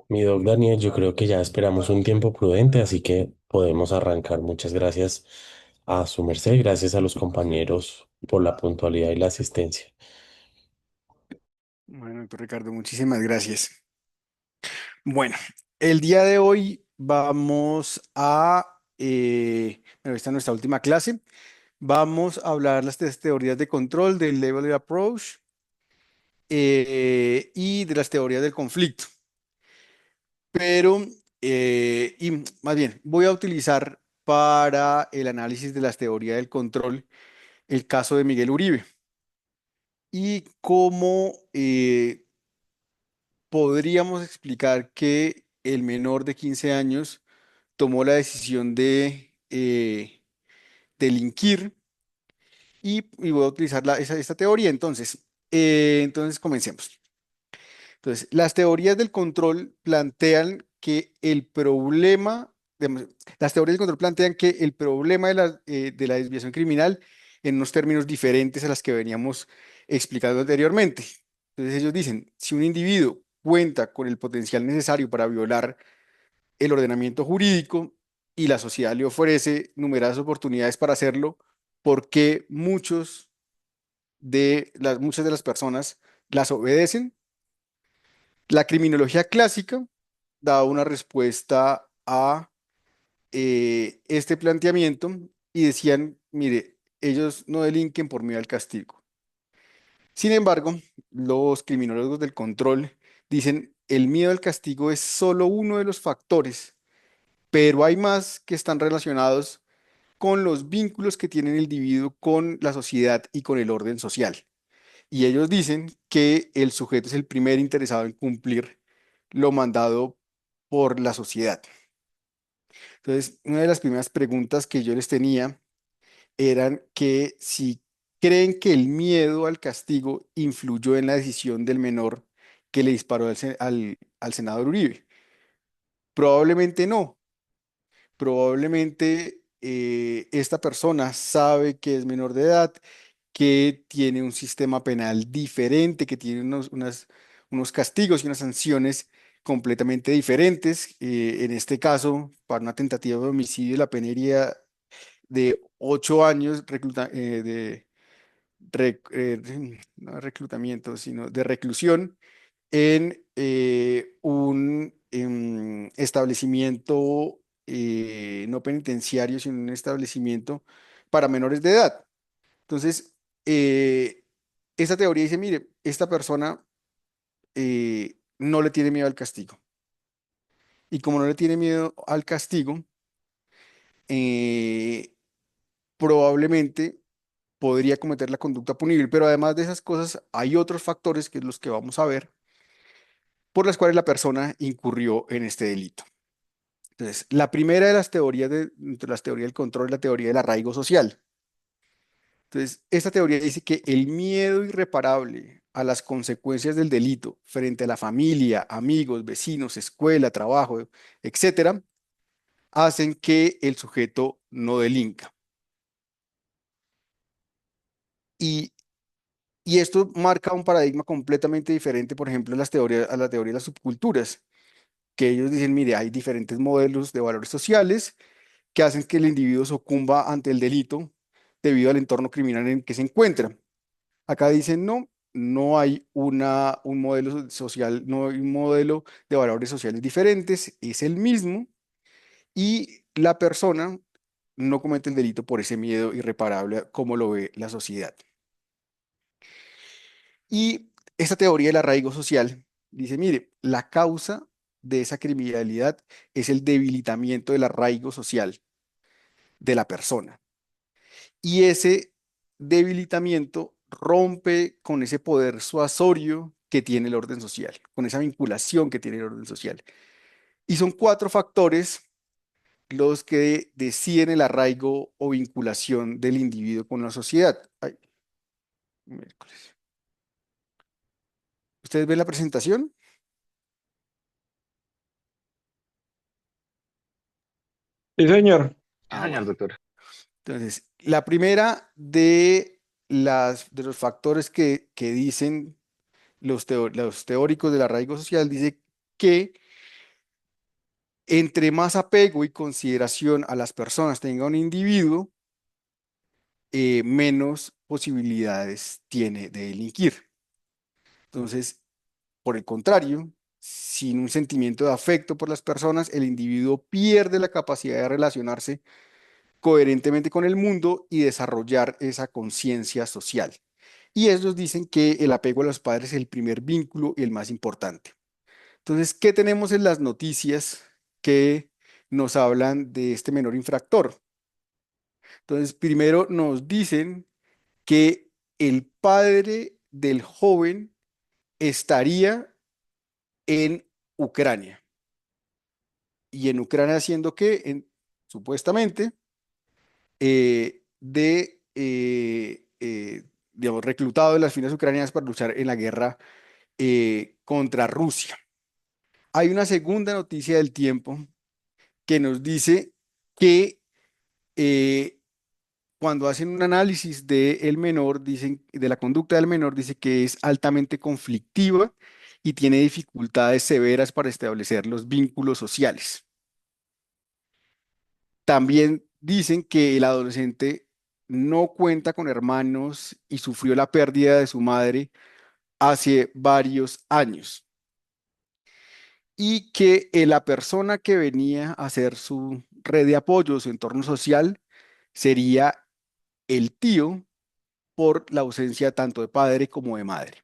Mi doc Daniel, yo creo que ya esperamos un tiempo prudente, así que podemos arrancar. Muchas gracias a su merced, gracias a los compañeros por la puntualidad y la asistencia. Bueno, doctor Ricardo, muchísimas gracias. Bueno, el día de hoy vamos bueno, esta es nuestra última clase. Vamos a hablar las teorías de control del Level Approach y de las teorías del conflicto. Pero, y más bien, voy a utilizar para el análisis de las teorías del control el caso de Miguel Uribe y cómo podríamos explicar que el menor de 15 años tomó la decisión de delinquir y voy a utilizar esta teoría. Entonces comencemos. Entonces, las teorías del control plantean que el problema, digamos, las teorías del control plantean que el problema de la desviación criminal en unos términos diferentes a las que veníamos explicando anteriormente. Entonces ellos dicen, si un individuo cuenta con el potencial necesario para violar el ordenamiento jurídico y la sociedad le ofrece numerosas oportunidades para hacerlo, ¿por qué muchas de las personas las obedecen? La criminología clásica da una respuesta a este planteamiento y decían, mire, ellos no delinquen por miedo al castigo. Sin embargo, los criminólogos del control dicen, el miedo al castigo es solo uno de los factores, pero hay más que están relacionados con los vínculos que tiene el individuo con la sociedad y con el orden social. Y ellos dicen que el sujeto es el primer interesado en cumplir lo mandado por la sociedad. Entonces, una de las primeras preguntas que yo les tenía eran que si creen que el miedo al castigo influyó en la decisión del menor que le disparó al senador Uribe. Probablemente no. Probablemente esta persona sabe que es menor de edad, que tiene un sistema penal diferente, que tiene unos castigos y unas sanciones completamente diferentes. En este caso, para una tentativa de homicidio, la pena iría de 8 años no de reclutamiento, sino de reclusión en un establecimiento no penitenciario, sino un establecimiento para menores de edad. Entonces, esta teoría dice, mire, esta persona no le tiene miedo al castigo. Y como no le tiene miedo al castigo, eh, probablemente podría cometer la conducta punible. Pero además de esas cosas, hay otros factores, que es los que vamos a ver, por las cuales la persona incurrió en este delito. Entonces, la primera de las teorías, entre las teorías del control, es la teoría del arraigo social. Entonces, esta teoría dice que el miedo irreparable a las consecuencias del delito frente a la familia, amigos, vecinos, escuela, trabajo, etcétera, hacen que el sujeto no delinca. Y, y esto marca un paradigma completamente diferente, por ejemplo, a la teoría de las subculturas, que ellos dicen, mire, hay diferentes modelos de valores sociales que hacen que el individuo sucumba ante el delito debido al entorno criminal en el que se encuentra. Acá dicen no, no hay un modelo social, no hay un modelo de valores sociales diferentes, es el mismo y la persona no comete el delito por ese miedo irreparable como lo ve la sociedad. Y esta teoría del arraigo social dice, mire, la causa de esa criminalidad es el debilitamiento del arraigo social de la persona. Y ese debilitamiento rompe con ese poder suasorio que tiene el orden social, con esa vinculación que tiene el orden social. Y son cuatro factores los que deciden el arraigo o vinculación del individuo con la sociedad. Ay, miércoles. ¿Ustedes ven la presentación? Sí, señor. Sí, Ah, señor, bueno. doctor. Entonces, la primera de los factores que dicen los teóricos del arraigo social dice que entre más apego y consideración a las personas tenga un individuo, menos posibilidades tiene de delinquir. Entonces, por el contrario, sin un sentimiento de afecto por las personas, el individuo pierde la capacidad de relacionarse coherentemente con el mundo y desarrollar esa conciencia social. Y ellos dicen que el apego a los padres es el primer vínculo y el más importante. Entonces, ¿qué tenemos en las noticias que nos hablan de este menor infractor? Entonces, primero nos dicen que el padre del joven estaría en Ucrania. ¿Y en Ucrania haciendo qué? Supuestamente, digamos, reclutado de las filas ucranianas para luchar en la guerra contra Rusia. Hay una segunda noticia del tiempo que nos dice que eh, cuando hacen un análisis del menor, dicen, de la conducta del menor, dice que es altamente conflictiva y tiene dificultades severas para establecer los vínculos sociales. También dicen que el adolescente no cuenta con hermanos y sufrió la pérdida de su madre hace varios años. Y que la persona que venía a ser su red de apoyo, su entorno social, sería el tío por la ausencia tanto de padre como de madre.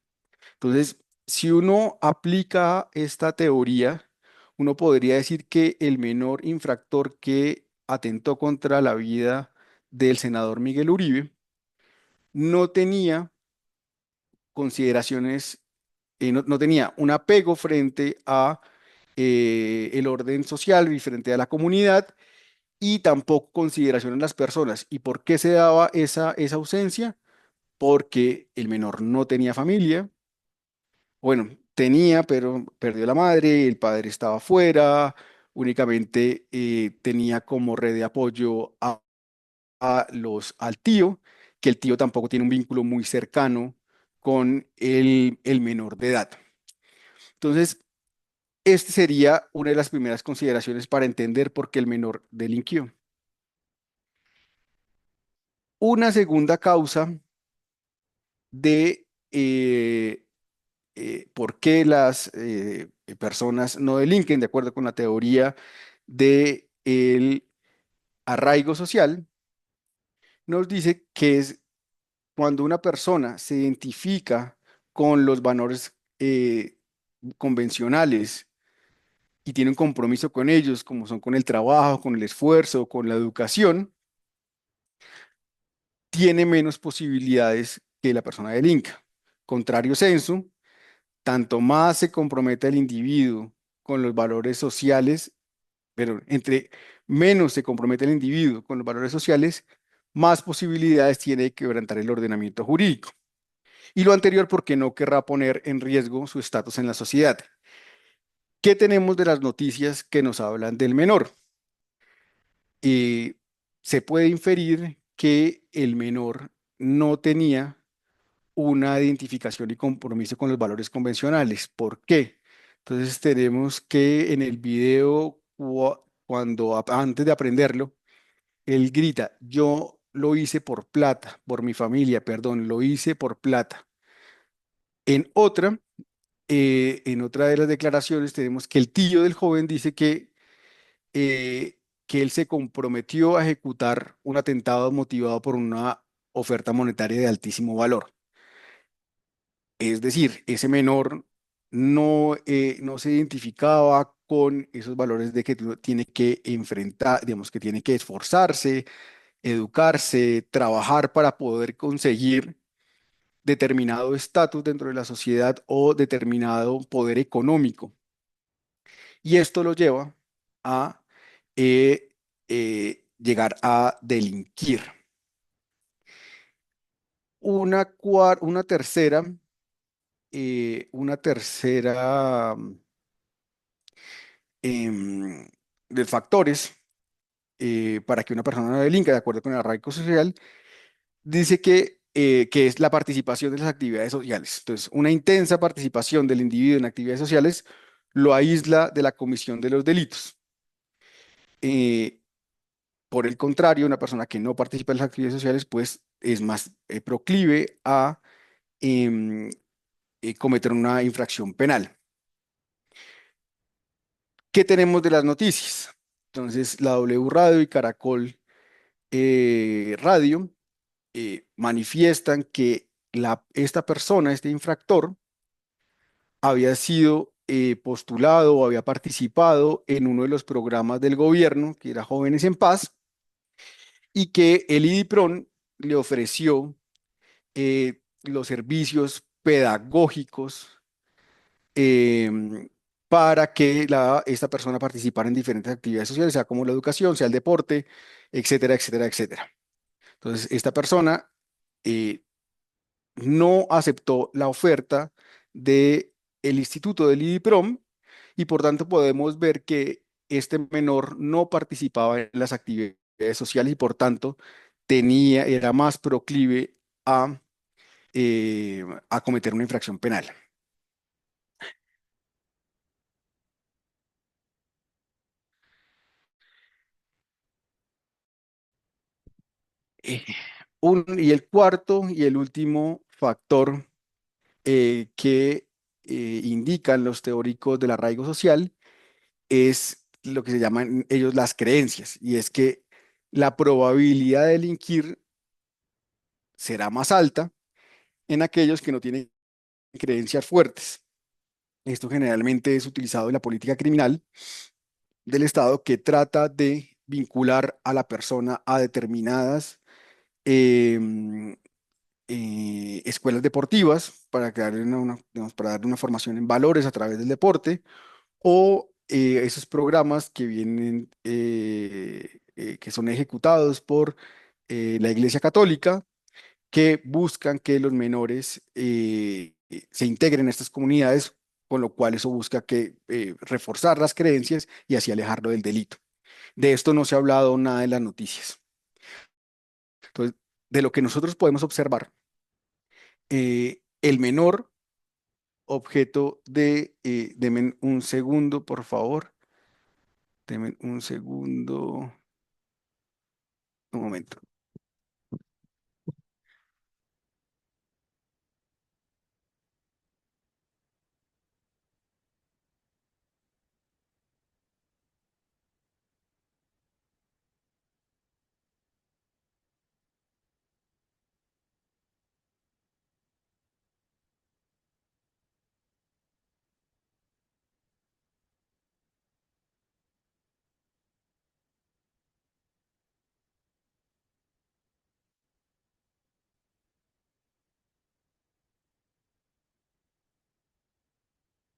Entonces, si uno aplica esta teoría, uno podría decir que el menor infractor que atentó contra la vida del senador Miguel Uribe no tenía consideraciones, no tenía un apego frente a el orden social y frente a la comunidad y tampoco consideración en las personas. ¿Y por qué se daba esa ausencia? Porque el menor no tenía familia. Bueno, tenía, pero perdió la madre, el padre estaba fuera, únicamente tenía como red de apoyo al tío, que el tío tampoco tiene un vínculo muy cercano con el menor de edad. Entonces, esta sería una de las primeras consideraciones para entender por qué el menor delinquió. Una segunda causa de por qué las personas no delinquen, de acuerdo con la teoría del arraigo social, nos dice que es cuando una persona se identifica con los valores convencionales y tiene un compromiso con ellos, como son con el trabajo, con el esfuerzo, con la educación, tiene menos posibilidades que la persona delinca. Contrario censo, tanto más se compromete el individuo con los valores sociales, pero entre menos se compromete el individuo con los valores sociales, más posibilidades tiene de quebrantar el ordenamiento jurídico. Y lo anterior porque no querrá poner en riesgo su estatus en la sociedad. ¿Qué tenemos de las noticias que nos hablan del menor? Eh, Se puede inferir que el menor no tenía una identificación y compromiso con los valores convencionales. ¿Por qué? Entonces tenemos que en el video, antes de aprenderlo, él grita, yo lo hice por plata, por mi familia, perdón, lo hice por plata. En otra, en otra de las declaraciones tenemos que el tío del joven dice que él se comprometió a ejecutar un atentado motivado por una oferta monetaria de altísimo valor. Es decir, ese menor no se identificaba con esos valores de que tiene que enfrentar, digamos, que tiene que esforzarse, educarse, trabajar para poder conseguir determinado estatus dentro de la sociedad o determinado poder económico. Y esto lo lleva a llegar a delinquir. Una tercera em, de factores para que una persona no delinca, de acuerdo con el arraigo social, dice que es la participación de las actividades sociales. Entonces, una intensa participación del individuo en actividades sociales lo aísla de la comisión de los delitos. Eh, por el contrario, una persona que no participa en las actividades sociales, pues es más proclive a em, cometer una infracción penal. ¿Qué tenemos de las noticias? Entonces, la W Radio y Caracol Radio manifiestan que esta persona, este infractor, había sido postulado o había participado en uno de los programas del gobierno, que era Jóvenes en Paz, y que el IDIPRON le ofreció los servicios pedagógicos em, para que esta persona participara en diferentes actividades sociales, sea como la educación, sea el deporte, etcétera, etcétera, etcétera. Entonces, esta persona eh, no aceptó la oferta del Instituto del IDIPROM y por tanto podemos ver que este menor no participaba en las actividades sociales y por tanto era más proclive a cometer una infracción penal. Eh, y el cuarto y el último factor que indican los teóricos del arraigo social es lo que se llaman ellos las creencias, y es que la probabilidad de delinquir será más alta en aquellos que no tienen creencias fuertes. Esto generalmente es utilizado en la política criminal del Estado que trata de vincular a la persona a determinadas em, escuelas deportivas para darle digamos, para darle una formación en valores a través del deporte o esos programas que vienen, que son ejecutados por la Iglesia Católica, que buscan que los menores se integren a estas comunidades, con lo cual eso busca que reforzar las creencias y así alejarlo del delito. De esto no se ha hablado nada en las noticias. Entonces, de lo que nosotros podemos observar, el menor objeto denme un segundo, por favor. Denme un segundo, un momento.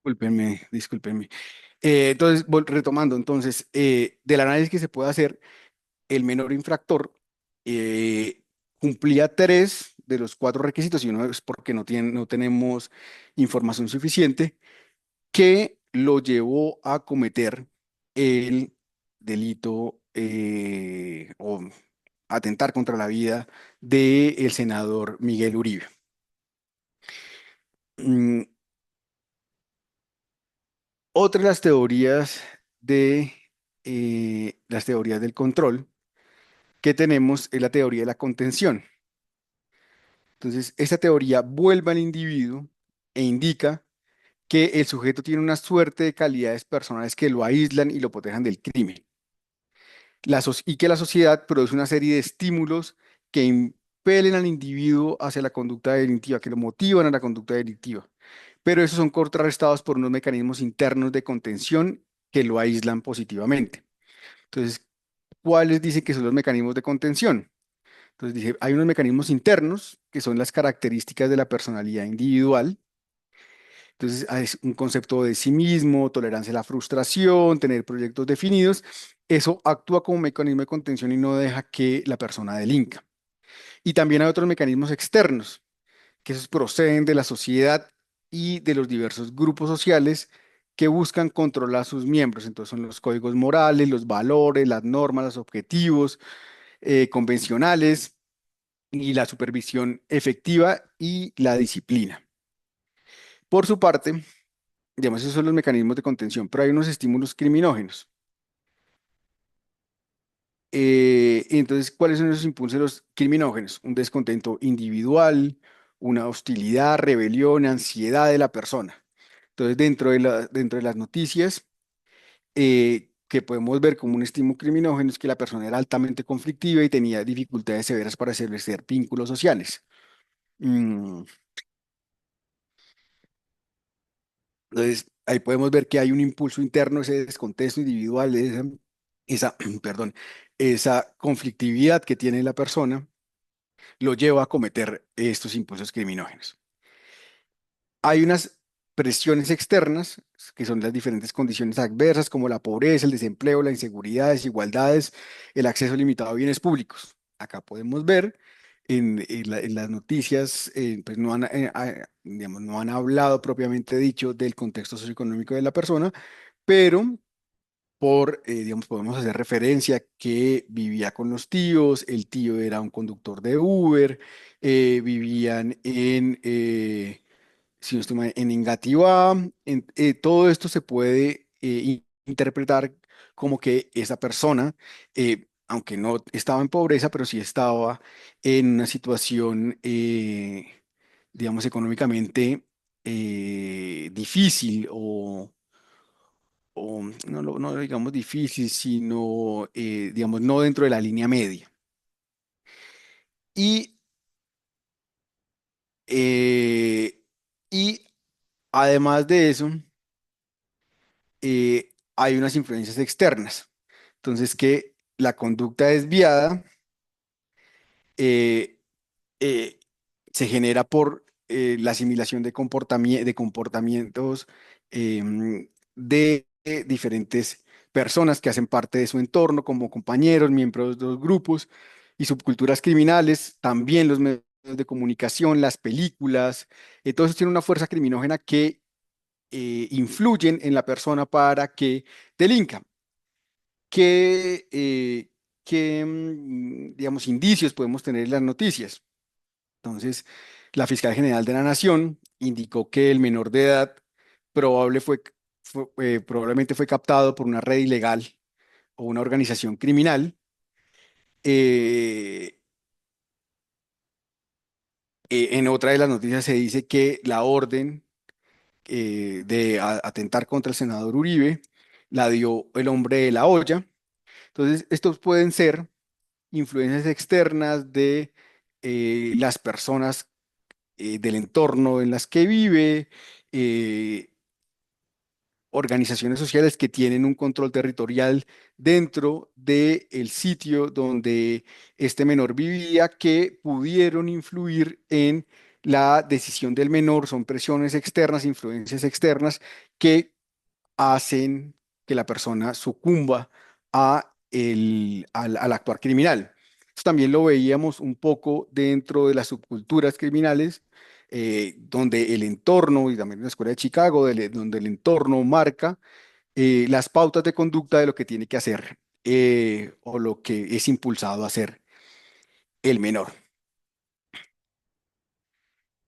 Discúlpenme, discúlpenme. Entonces, retomando, entonces, del análisis que se puede hacer, el menor infractor cumplía tres de los cuatro requisitos, y uno es porque no tenemos información suficiente, que lo llevó a cometer el delito o atentar contra la vida del senador Miguel Uribe. Mm, Otra de las teorías las teorías del control que tenemos es la teoría de la contención. Entonces, esta teoría vuelve al individuo e indica que el sujeto tiene una suerte de calidades personales que lo aíslan y lo protejan del crimen. Y que la sociedad produce una serie de estímulos que impelen al individuo hacia la conducta delictiva, que lo motivan a la conducta delictiva. Pero esos son contrarrestados por unos mecanismos internos de contención que lo aíslan positivamente. Entonces, ¿cuáles dicen que son los mecanismos de contención? Entonces, dice, hay unos mecanismos internos que son las características de la personalidad individual. Entonces, es un concepto de sí mismo, tolerancia a la frustración, tener proyectos definidos. Eso actúa como mecanismo de contención y no deja que la persona delinca. Y también hay otros mecanismos externos, que esos proceden de la sociedad y de los diversos grupos sociales que buscan controlar a sus miembros. Entonces, son los códigos morales, los valores, las normas, los objetivos convencionales y la supervisión efectiva y la disciplina. Por su parte, digamos, esos son los mecanismos de contención, pero hay unos estímulos criminógenos. Entonces, ¿cuáles son esos impulsos criminógenos? Un descontento individual, una hostilidad, rebelión, ansiedad de la persona. Entonces, dentro de las noticias, que podemos ver como un estímulo criminógeno es que la persona era altamente conflictiva y tenía dificultades severas para establecer vínculos sociales. Mm, Entonces, ahí podemos ver que hay un impulso interno, ese descontexto individual, perdón, esa conflictividad que tiene la persona lo lleva a cometer estos impulsos criminógenos. Hay unas presiones externas, que son las diferentes condiciones adversas, como la pobreza, el desempleo, la inseguridad, desigualdades, el acceso limitado a bienes públicos. Acá podemos ver en las noticias, pues digamos, no han hablado propiamente dicho del contexto socioeconómico de la persona, pero digamos, podemos hacer referencia que vivía con los tíos, el tío era un conductor de Uber, vivían si no estoy mal, en Engativá. Todo esto se puede interpretar como que esa persona, aunque no estaba en pobreza, pero sí estaba en una situación, digamos, económicamente difícil o no digamos difícil, sino, digamos, no dentro de la línea media. Y, eh, y además de eso, hay unas influencias externas. Entonces, que la conducta desviada eh, eh, se genera por la asimilación de comportamientos de diferentes personas que hacen parte de su entorno, como compañeros, miembros de los grupos y subculturas criminales, también los medios de comunicación, las películas, todo eso tiene una fuerza criminógena que influyen en la persona para que delinca. ¿Qué, digamos, indicios podemos tener en las noticias? Entonces, la fiscal general de la Nación indicó que el menor de edad probablemente fue captado por una red ilegal o una organización criminal. Eh, en otra de las noticias se dice que la orden de atentar contra el senador Uribe la dio el hombre de la olla. Entonces, estos pueden ser influencias externas de las personas del entorno en las que vive, eh, organizaciones sociales que tienen un control territorial dentro del sitio donde este menor vivía, que pudieron influir en la decisión del menor. Son presiones externas, influencias externas que hacen que la persona sucumba al actuar criminal. Esto también lo veíamos un poco dentro de las subculturas criminales, donde el entorno, y también en la escuela de Chicago, donde el entorno marca las pautas de conducta de lo que tiene que hacer, o lo que es impulsado a hacer el menor.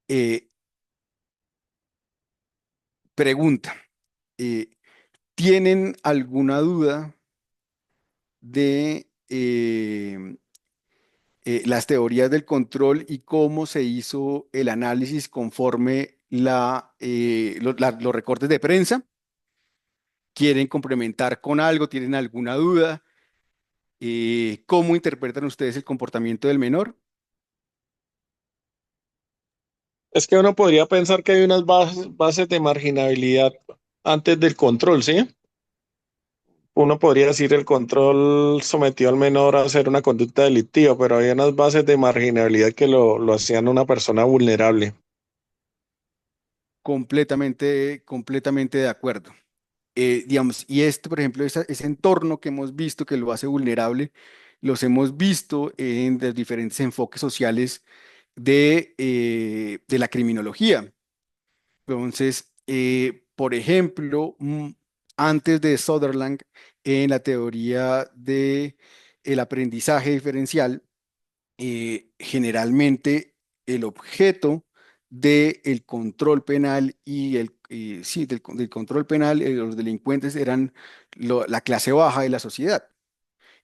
Eh, Pregunta, eh, ¿tienen alguna duda de las teorías del control y cómo se hizo el análisis conforme los recortes de prensa? ¿Quieren complementar con algo? ¿Tienen alguna duda? ¿Cómo interpretan ustedes el comportamiento del menor? Es que uno podría pensar que hay unas bases de marginabilidad antes del control, ¿sí? Uno podría decir el control sometió al menor a hacer una conducta delictiva, pero había unas bases de marginabilidad que lo hacían una persona vulnerable. Completamente de acuerdo. Digamos, y este, por ejemplo, ese entorno que hemos visto que lo hace vulnerable, los hemos visto en los diferentes enfoques sociales de la criminología. Entonces, por ejemplo, antes de Sutherland, en la teoría de el aprendizaje diferencial, generalmente el objeto del control penal y sí, del control penal, los delincuentes eran la clase baja de la sociedad.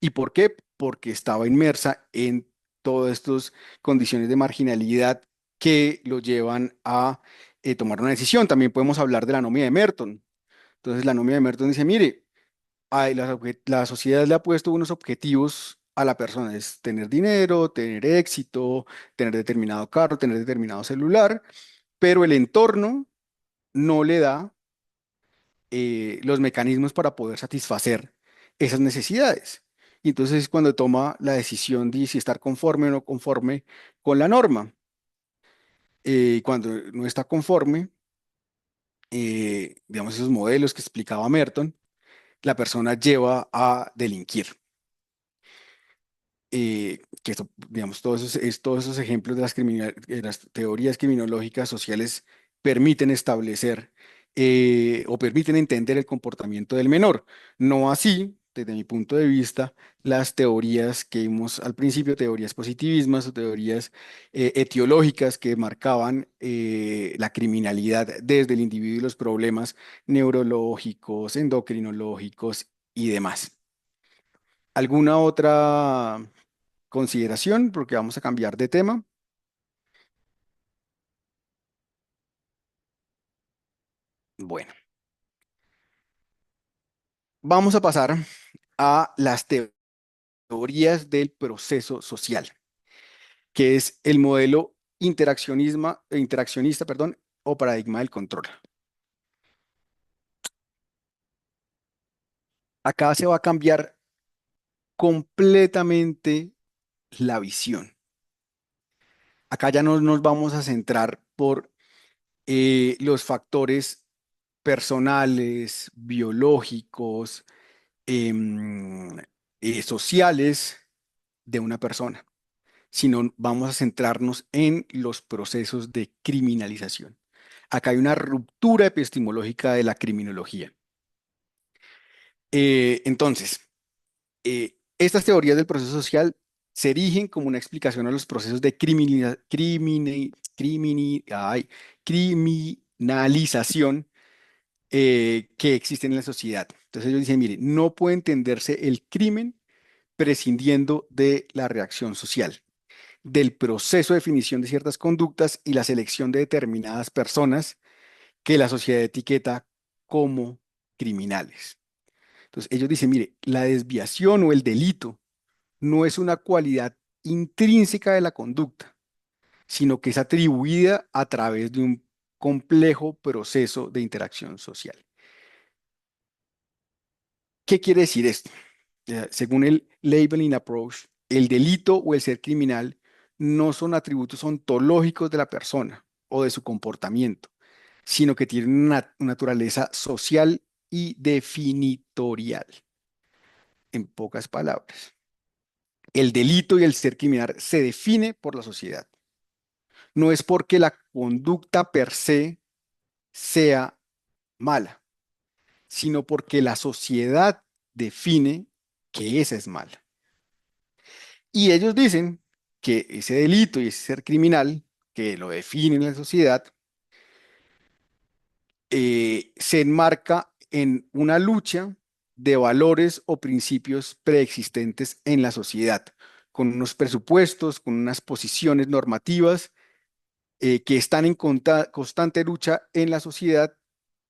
¿Y por qué? Porque estaba inmersa en todas estas condiciones de marginalidad que lo llevan a tomar una decisión. También podemos hablar de la anomia de Merton. Entonces, la anomia de Merton dice, mire, la sociedad le ha puesto unos objetivos a la persona, es tener dinero, tener éxito, tener determinado carro, tener determinado celular, pero el entorno no le da los mecanismos para poder satisfacer esas necesidades. Y entonces es cuando toma la decisión de si estar conforme o no conforme con la norma. Cuando no está conforme, digamos, esos modelos que explicaba Merton, la persona lleva a delinquir. Que esto, digamos, todos esos ejemplos de de las teorías criminológicas sociales permiten establecer o permiten entender el comportamiento del menor. No así, desde mi punto de vista, las teorías que vimos al principio, teorías positivismas o teorías etiológicas que marcaban la criminalidad desde el individuo y los problemas neurológicos, endocrinológicos y demás. ¿Alguna otra consideración? Porque vamos a cambiar de tema. Bueno, vamos a pasar a las teorías del proceso social, que es el modelo interaccionista, perdón, o paradigma del control. Acá se va a cambiar completamente la visión. Acá ya no nos vamos a centrar por los factores personales, biológicos, em, sociales de una persona, sino vamos a centrarnos en los procesos de criminalización. Acá hay una ruptura epistemológica de la criminología. Entonces, estas teorías del proceso social se erigen como una explicación a los procesos de criminalización que existen en la sociedad. Entonces ellos dicen, mire, no puede entenderse el crimen prescindiendo de la reacción social, del proceso de definición de ciertas conductas y la selección de determinadas personas que la sociedad etiqueta como criminales. Entonces ellos dicen, mire, la desviación o el delito no es una cualidad intrínseca de la conducta, sino que es atribuida a través de un complejo proceso de interacción social. ¿Qué quiere decir esto? Según el labeling approach, el delito o el ser criminal no son atributos ontológicos de la persona o de su comportamiento, sino que tienen una naturaleza social y definitorial. En pocas palabras, el delito y el ser criminal se define por la sociedad. No es porque la conducta per se sea mala, sino porque la sociedad define que esa es mala. Y ellos dicen que ese delito y ese ser criminal, que lo define la sociedad, se enmarca en una lucha de valores o principios preexistentes en la sociedad, con unos presupuestos, con unas posiciones normativas que están en constante lucha en la sociedad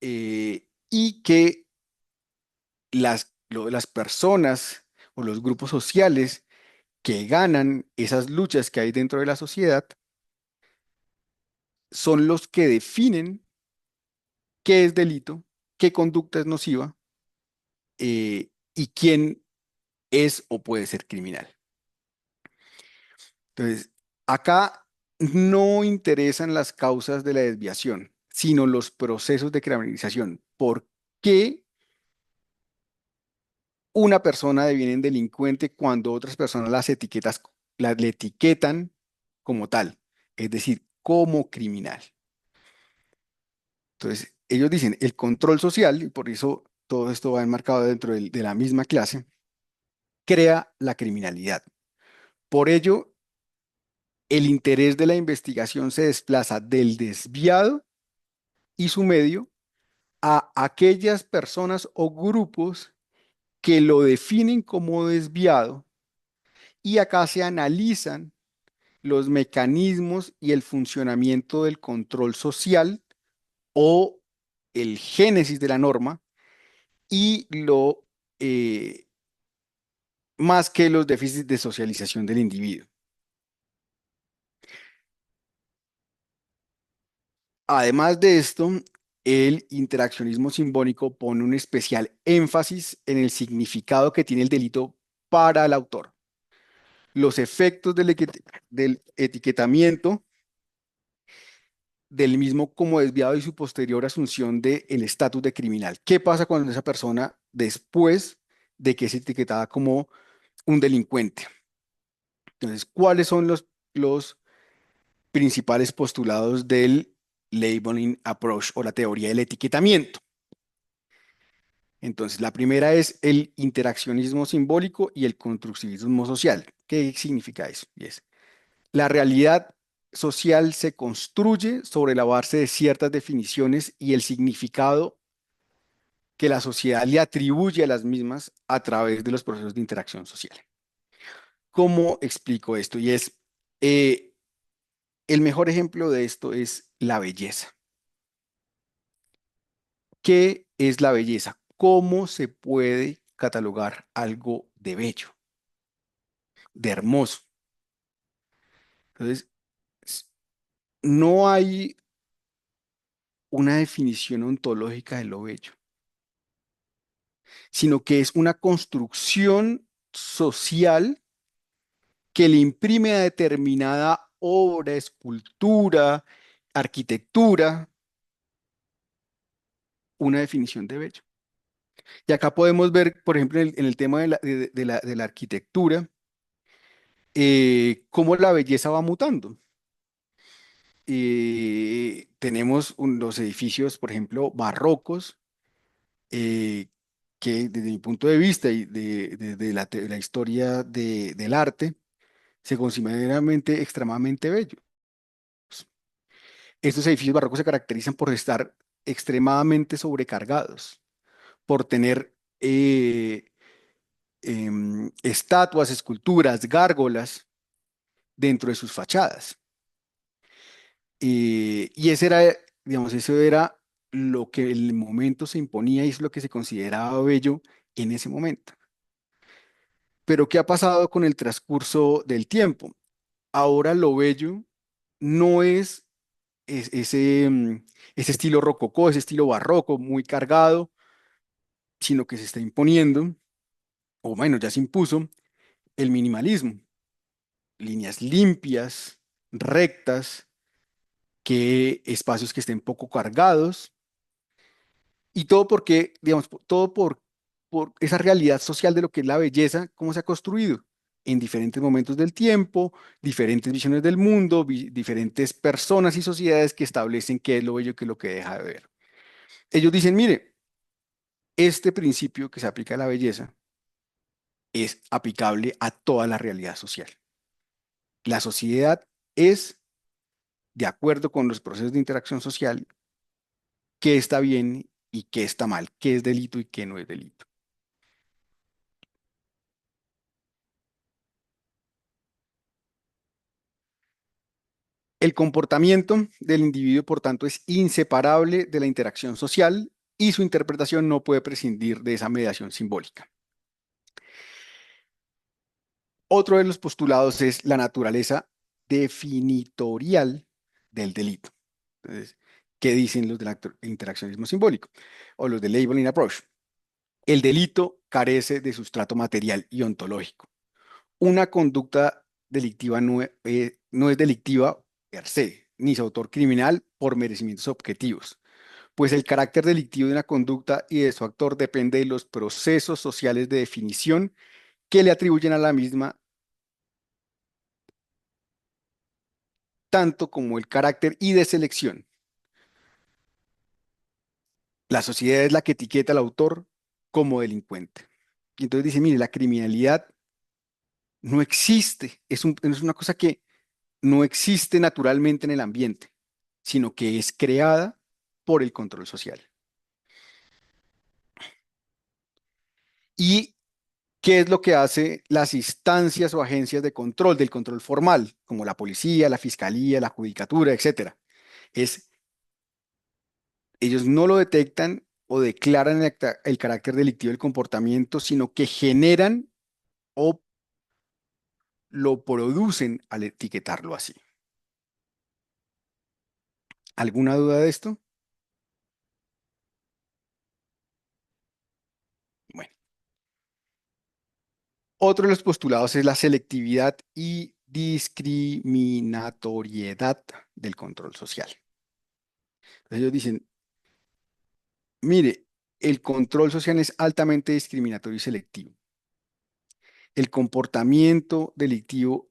y que las personas o los grupos sociales que ganan esas luchas que hay dentro de la sociedad son los que definen qué es delito, qué conducta es nociva y quién es o puede ser criminal. Entonces, acá no interesan las causas de la desviación, sino los procesos de criminalización. ¿Por qué una persona deviene delincuente cuando otras personas le etiquetan como tal? Es decir, como criminal. Entonces, ellos dicen el control social, y por eso todo esto va enmarcado dentro de la misma clase, crea la criminalidad. Por ello, el interés de la investigación se desplaza del desviado y su medio a aquellas personas o grupos que lo definen como desviado y acá se analizan los mecanismos y el funcionamiento del control social o el génesis de la norma y lo más que los déficits de socialización del individuo. Además de esto, el interaccionismo simbólico pone un especial énfasis en el significado que tiene el delito para el autor, los efectos del etiquetamiento del mismo como desviado y su posterior asunción del estatus de criminal. ¿Qué pasa cuando esa persona, después de que es etiquetada como un delincuente? Entonces, ¿cuáles son los principales postulados del labeling approach o la teoría del etiquetamiento? Entonces, la primera es el interaccionismo simbólico y el constructivismo social. ¿Qué significa eso? Y es, la realidad social se construye sobre la base de ciertas definiciones y el significado que la sociedad le atribuye a las mismas a través de los procesos de interacción social. ¿Cómo explico esto? Y es, eh, el mejor ejemplo de esto es la belleza. ¿Qué es la belleza? ¿Cómo se puede catalogar algo de bello, de hermoso? Entonces, s- no hay una definición ontológica de lo bello, sino que es una construcción social que le imprime a determinada obra, escultura, arquitectura, una definición de bello. Y acá podemos ver, por ejemplo, en el tema de la arquitectura, cómo la belleza va mutando. Tenemos los edificios, por ejemplo, barrocos, eh, que desde mi punto de vista y de la historia del arte, se consideran extremadamente bellos. Estos edificios barrocos se caracterizan por estar extremadamente sobrecargados, por tener estatuas, esculturas, gárgolas dentro de sus fachadas. Y ese era, digamos, eso era lo que en el momento se imponía y es lo que se consideraba bello en ese momento. Pero ¿qué ha pasado con el transcurso del tiempo? Ahora lo bello no es ese estilo rococó, ese estilo barroco muy cargado, sino que se está imponiendo, o bueno, ya se impuso, el minimalismo. Líneas limpias, rectas, que espacios que estén poco cargados, y todo porque, digamos, todo por esa realidad social de lo que es la belleza, cómo se ha construido en diferentes momentos del tiempo, diferentes visiones del mundo, diferentes personas y sociedades que establecen qué es lo bello y qué es lo que deja de ver. Ellos dicen, mire, este principio que se aplica a la belleza es aplicable a toda la realidad social. La sociedad es, de acuerdo con los procesos de interacción social, qué está bien y qué está mal, qué es delito y qué no es delito. El comportamiento del individuo, por tanto, es inseparable de la interacción social y su interpretación no puede prescindir de esa mediación simbólica. Otro de los postulados es la naturaleza definitorial del delito. Entonces, ¿qué dicen los del interaccionismo simbólico o los del labeling approach? El delito carece de sustrato material y ontológico. Una conducta delictiva no es delictiva per se, ni su autor criminal por merecimientos objetivos, pues el carácter delictivo de una conducta y de su actor depende de los procesos sociales de definición que le atribuyen a la misma, tanto como el carácter y de selección. La sociedad es la que etiqueta al autor como delincuente. Y entonces dice, mire, la criminalidad no existe, es una cosa que no existe naturalmente en el ambiente, sino que es creada por el control social. ¿Y qué es lo que hace las instancias o agencias de control, del control formal, como la policía, la fiscalía, la judicatura, etcétera? Es, ellos no lo detectan o declaran el carácter delictivo del comportamiento, sino que generan o lo producen al etiquetarlo así. ¿Alguna duda de esto? Bueno, otro de los postulados es la selectividad y discriminatoriedad del control social. Entonces ellos dicen, mire, el control social es altamente discriminatorio y selectivo. El comportamiento delictivo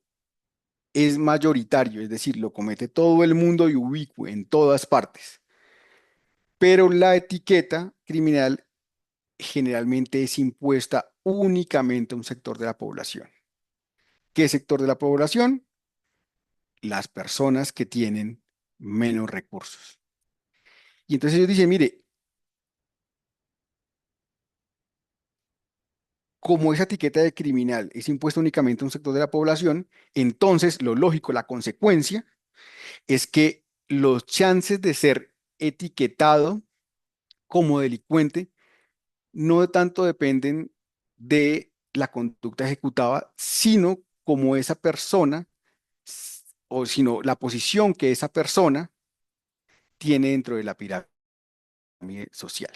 es mayoritario, es decir, lo comete todo el mundo y ubicuo en todas partes. Pero la etiqueta criminal generalmente es impuesta únicamente a un sector de la población. ¿Qué sector de la población? Las personas que tienen menos recursos. Y entonces ellos dicen, mire, como esa etiqueta de criminal es impuesta únicamente a un sector de la población, entonces lo lógico, la consecuencia es que los chances de ser etiquetado como delincuente no tanto dependen de la conducta ejecutada, sino como esa persona, o sino la posición que esa persona tiene dentro de la pirámide social.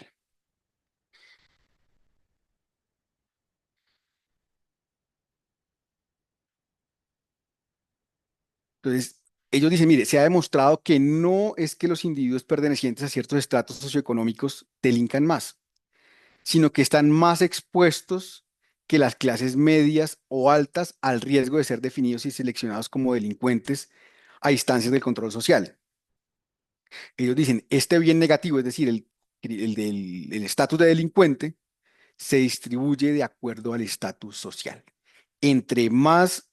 Entonces, ellos dicen, mire, se ha demostrado que no es que los individuos pertenecientes a ciertos estratos socioeconómicos delincan más, sino que están más expuestos que las clases medias o altas al riesgo de ser definidos y seleccionados como delincuentes a instancias del control social. Ellos dicen, este bien negativo, es decir, el estatus de delincuente, se distribuye de acuerdo al estatus social. Entre más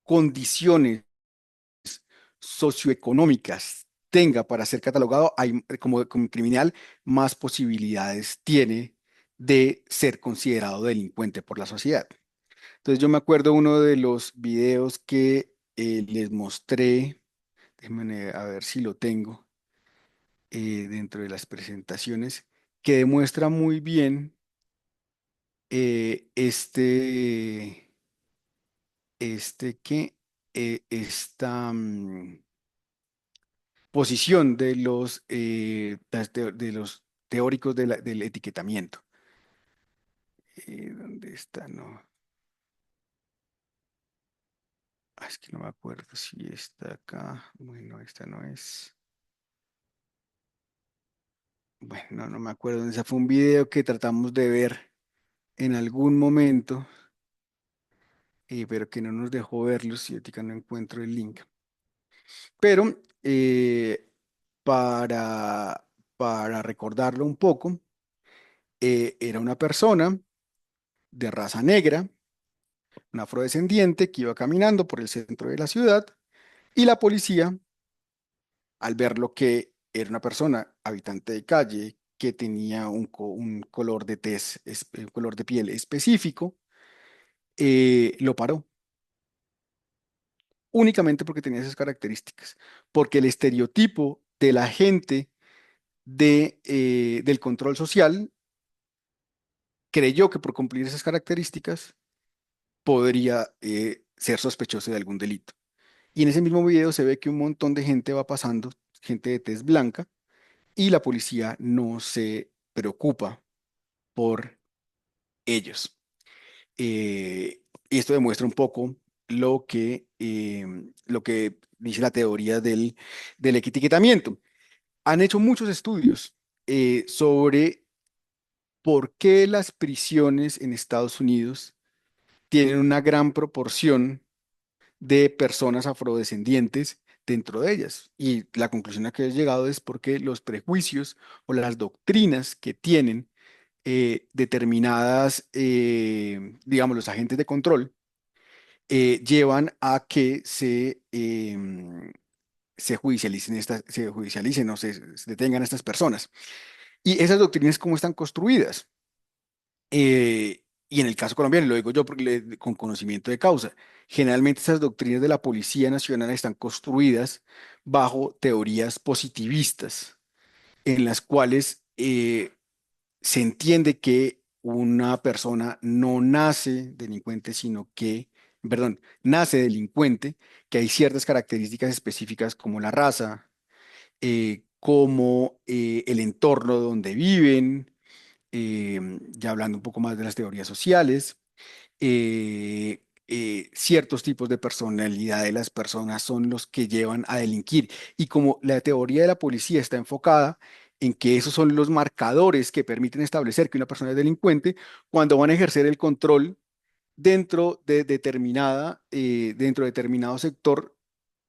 condiciones socioeconómicas tenga para ser catalogado como criminal, más posibilidades tiene de ser considerado delincuente por la sociedad. Entonces yo me acuerdo uno de los videos que les mostré, déjenme a ver si lo tengo dentro de las presentaciones, que demuestra muy bien esta posición de de los teóricos del etiquetamiento. ¿Dónde está? No. Es que no me acuerdo si está acá. Bueno, esta no es. Bueno, no me acuerdo. Ese fue un video que tratamos de ver en algún momento, pero que no nos dejó verlo. Si ahorita no encuentro el link. Pero para, para recordarlo un poco, era una persona de raza negra, un afrodescendiente que iba caminando por el centro de la ciudad y la policía, al ver lo que era una persona habitante de calle que tenía un color de un color de piel específico, lo paró únicamente porque tenía esas características, porque el estereotipo de la gente del control social creyó que por cumplir esas características podría ser sospechoso de algún delito. Y en ese mismo video se ve que un montón de gente va pasando, gente de tez blanca, y la policía no se preocupa por ellos. Y esto demuestra un poco lo que dice la teoría del etiquetamiento. Han hecho muchos estudios sobre por qué las prisiones en Estados Unidos tienen una gran proporción de personas afrodescendientes dentro de ellas. Y la conclusión a que he llegado es porque los prejuicios o las doctrinas que tienen determinadas, digamos, los agentes de control, llevan a que se judicialicen o se detengan a estas personas. Y esas doctrinas, ¿cómo están construidas? Y en el caso colombiano, lo digo yo porque con conocimiento de causa, generalmente esas doctrinas de la Policía Nacional están construidas bajo teorías positivistas, en las cuales se entiende que una persona no nace delincuente, sino que, perdón, nace delincuente, que hay ciertas características específicas como la raza, como el entorno donde viven, ya hablando un poco más de las teorías sociales, ciertos tipos de personalidad de las personas son los que llevan a delinquir. Y como la teoría de la policía está enfocada en que esos son los marcadores que permiten establecer que una persona es delincuente, cuando van a ejercer el control dentro de determinado sector,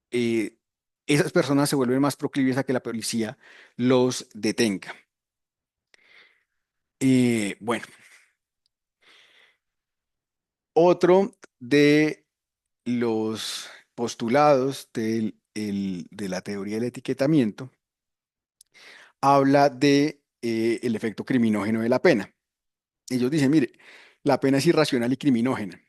eh, esas personas se vuelven más proclives a que la policía los detenga. Bueno, otro de los postulados de la teoría del etiquetamiento habla de el efecto criminógeno de la pena. Ellos dicen, mire, la pena es irracional y criminógena.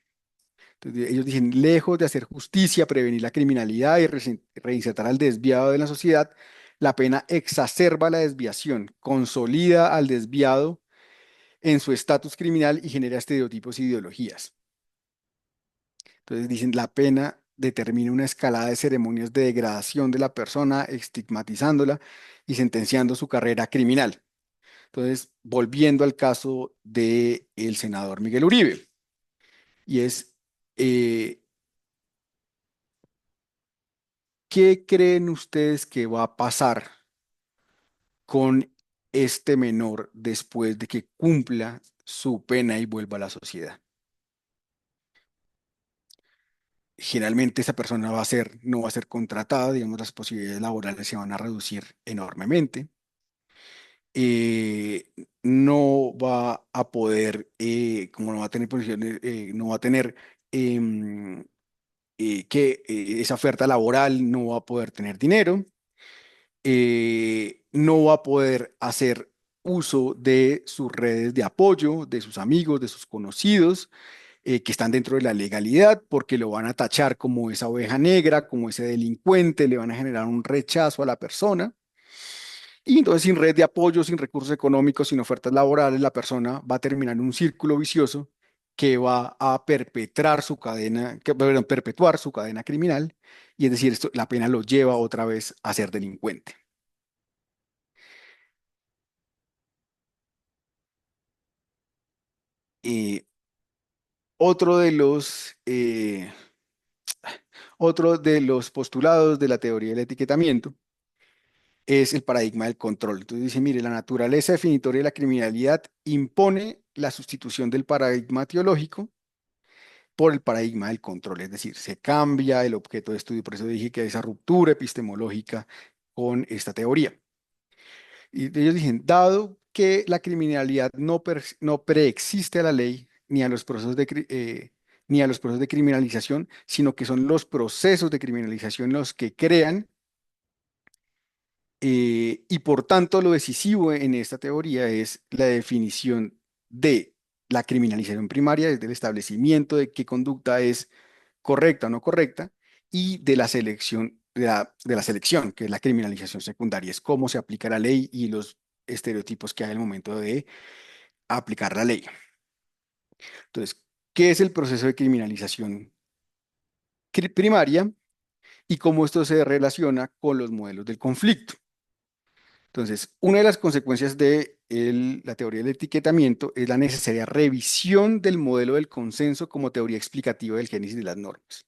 Entonces, ellos dicen, lejos de hacer justicia, prevenir la criminalidad y reinsertar al desviado de la sociedad, la pena exacerba la desviación, consolida al desviado en su estatus criminal y genera estereotipos e ideologías. Entonces dicen, la pena determina una escalada de ceremonias de degradación de la persona, estigmatizándola y sentenciando su carrera criminal. Entonces, volviendo al caso del senador Miguel Uribe, y es, eh, ¿qué creen ustedes que va a pasar con este menor después de que cumpla su pena y vuelva a la sociedad? Generalmente esa persona no va a ser contratada, digamos, las posibilidades laborales se van a reducir enormemente. eh, no va a poder, como no va a tener posiciones, no va a tener esa oferta laboral, no va a poder tener dinero, no va a poder hacer uso de sus redes de apoyo, de sus amigos, de sus conocidos, que están dentro de la legalidad, porque lo van a tachar como esa oveja negra, como ese delincuente, le van a generar un rechazo a la persona. Y entonces sin red de apoyo, sin recursos económicos, sin ofertas laborales, la persona va a terminar en un círculo vicioso que va a perpetrar su cadena, perdón, perpetuar su cadena criminal, y es decir, la pena lo lleva otra vez a ser delincuente. Eh, otro de los, eh, otro de los postulados de la teoría del etiquetamiento es el paradigma del control. Entonces dice, mire, la naturaleza definitoria de la criminalidad impone la sustitución del paradigma teológico por el paradigma del control, es decir, se cambia el objeto de estudio, por eso dije que hay esa ruptura epistemológica con esta teoría. Y ellos dicen, dado que la criminalidad no preexiste a la ley ni a los procesos ni a los procesos de criminalización, sino que son los procesos de criminalización los que crean, y por tanto lo decisivo en esta teoría es la definición de la criminalización primaria, desde el establecimiento de qué conducta es correcta o no correcta, y de la selección, de la selección, que es la criminalización secundaria, es cómo se aplica la ley y los estereotipos que hay al momento de aplicar la ley. Entonces, ¿qué es el proceso de criminalización primaria y cómo esto se relaciona con los modelos del conflicto? Entonces, una de las consecuencias de la teoría del etiquetamiento es la necesaria revisión del modelo del consenso como teoría explicativa del génesis de las normas.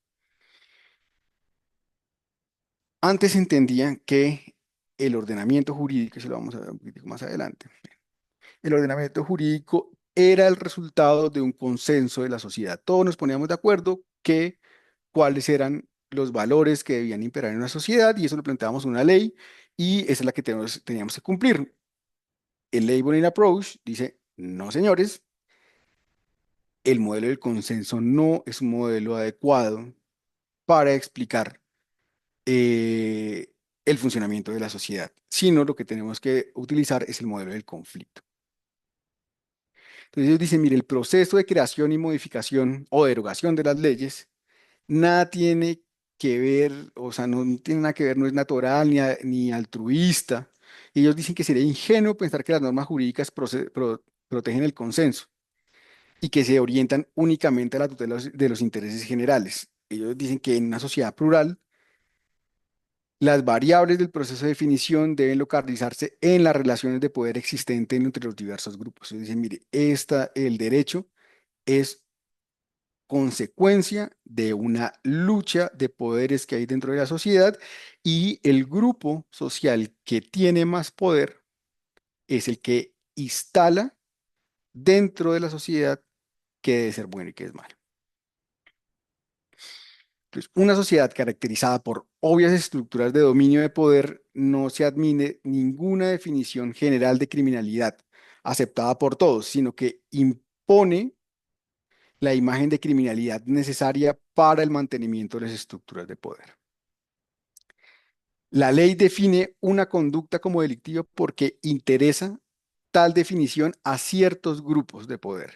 Antes se entendía que el ordenamiento jurídico, eso lo vamos a ver un poquitico más adelante, el ordenamiento jurídico era el resultado de un consenso de la sociedad. Todos nos poníamos de acuerdo que cuáles eran los valores que debían imperar en una sociedad y eso lo planteábamos en una ley y esa es la que teníamos que cumplir. El Labeling Approach dice, no señores, el modelo del consenso no es un modelo adecuado para explicar eh, el funcionamiento de la sociedad, sino lo que tenemos que utilizar es el modelo del conflicto. Entonces ellos dicen, mire, el proceso de creación y modificación o derogación de las leyes, nada tiene que ver, o sea, no tiene nada que ver, no es natural ni altruista. Y ellos dicen que sería ingenuo pensar que las normas jurídicas protegen el consenso y que se orientan únicamente a la tutela de los intereses generales. Ellos dicen que en una sociedad plural, las variables del proceso de definición deben localizarse en las relaciones de poder existentes entre los diversos grupos. Ellos dicen, mire, el derecho es consecuencia de una lucha de poderes que hay dentro de la sociedad y el grupo social que tiene más poder es el que instala dentro de la sociedad qué debe ser bueno y qué es malo. Entonces, una sociedad caracterizada por obvias estructuras de dominio de poder no se admite ninguna definición general de criminalidad aceptada por todos, sino que impone la imagen de criminalidad necesaria para el mantenimiento de las estructuras de poder. La ley define una conducta como delictiva porque interesa tal definición a ciertos grupos de poder,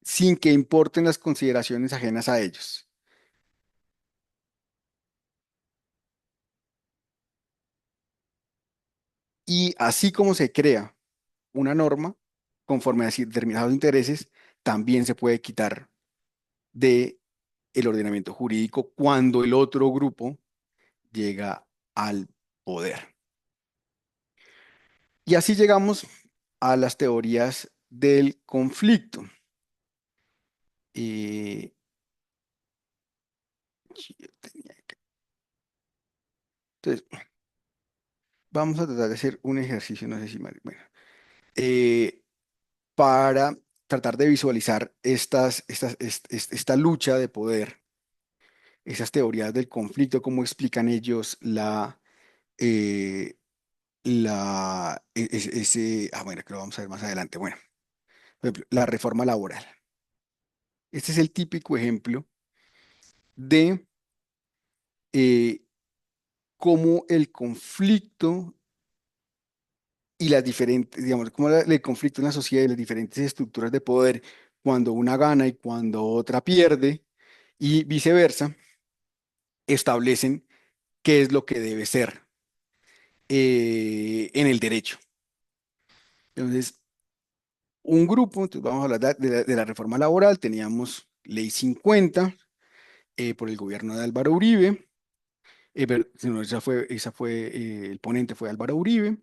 sin que importen las consideraciones ajenas a ellos. Y así como se crea una norma conforme a determinados intereses, también se puede quitar de el ordenamiento jurídico cuando el otro grupo llega al poder. Y así llegamos a las teorías del conflicto. Eh, entonces, vamos a tratar de hacer un ejercicio, no sé si bueno, eh, para tratar de visualizar esta lucha de poder, esas teorías del conflicto, cómo explican ellos eh, bueno, que lo vamos a ver más adelante. Bueno, por ejemplo, la reforma laboral. Este es el típico ejemplo de eh, cómo el conflicto y las diferentes, digamos, cómo el conflicto en la sociedad y las diferentes estructuras de poder, cuando una gana y cuando otra pierde, y viceversa, establecen qué es lo que debe ser en el derecho. Entonces, un grupo, entonces vamos a hablar de la reforma laboral, teníamos Ley 50 por el gobierno de Álvaro Uribe, pero, si no, el ponente fue Álvaro Uribe.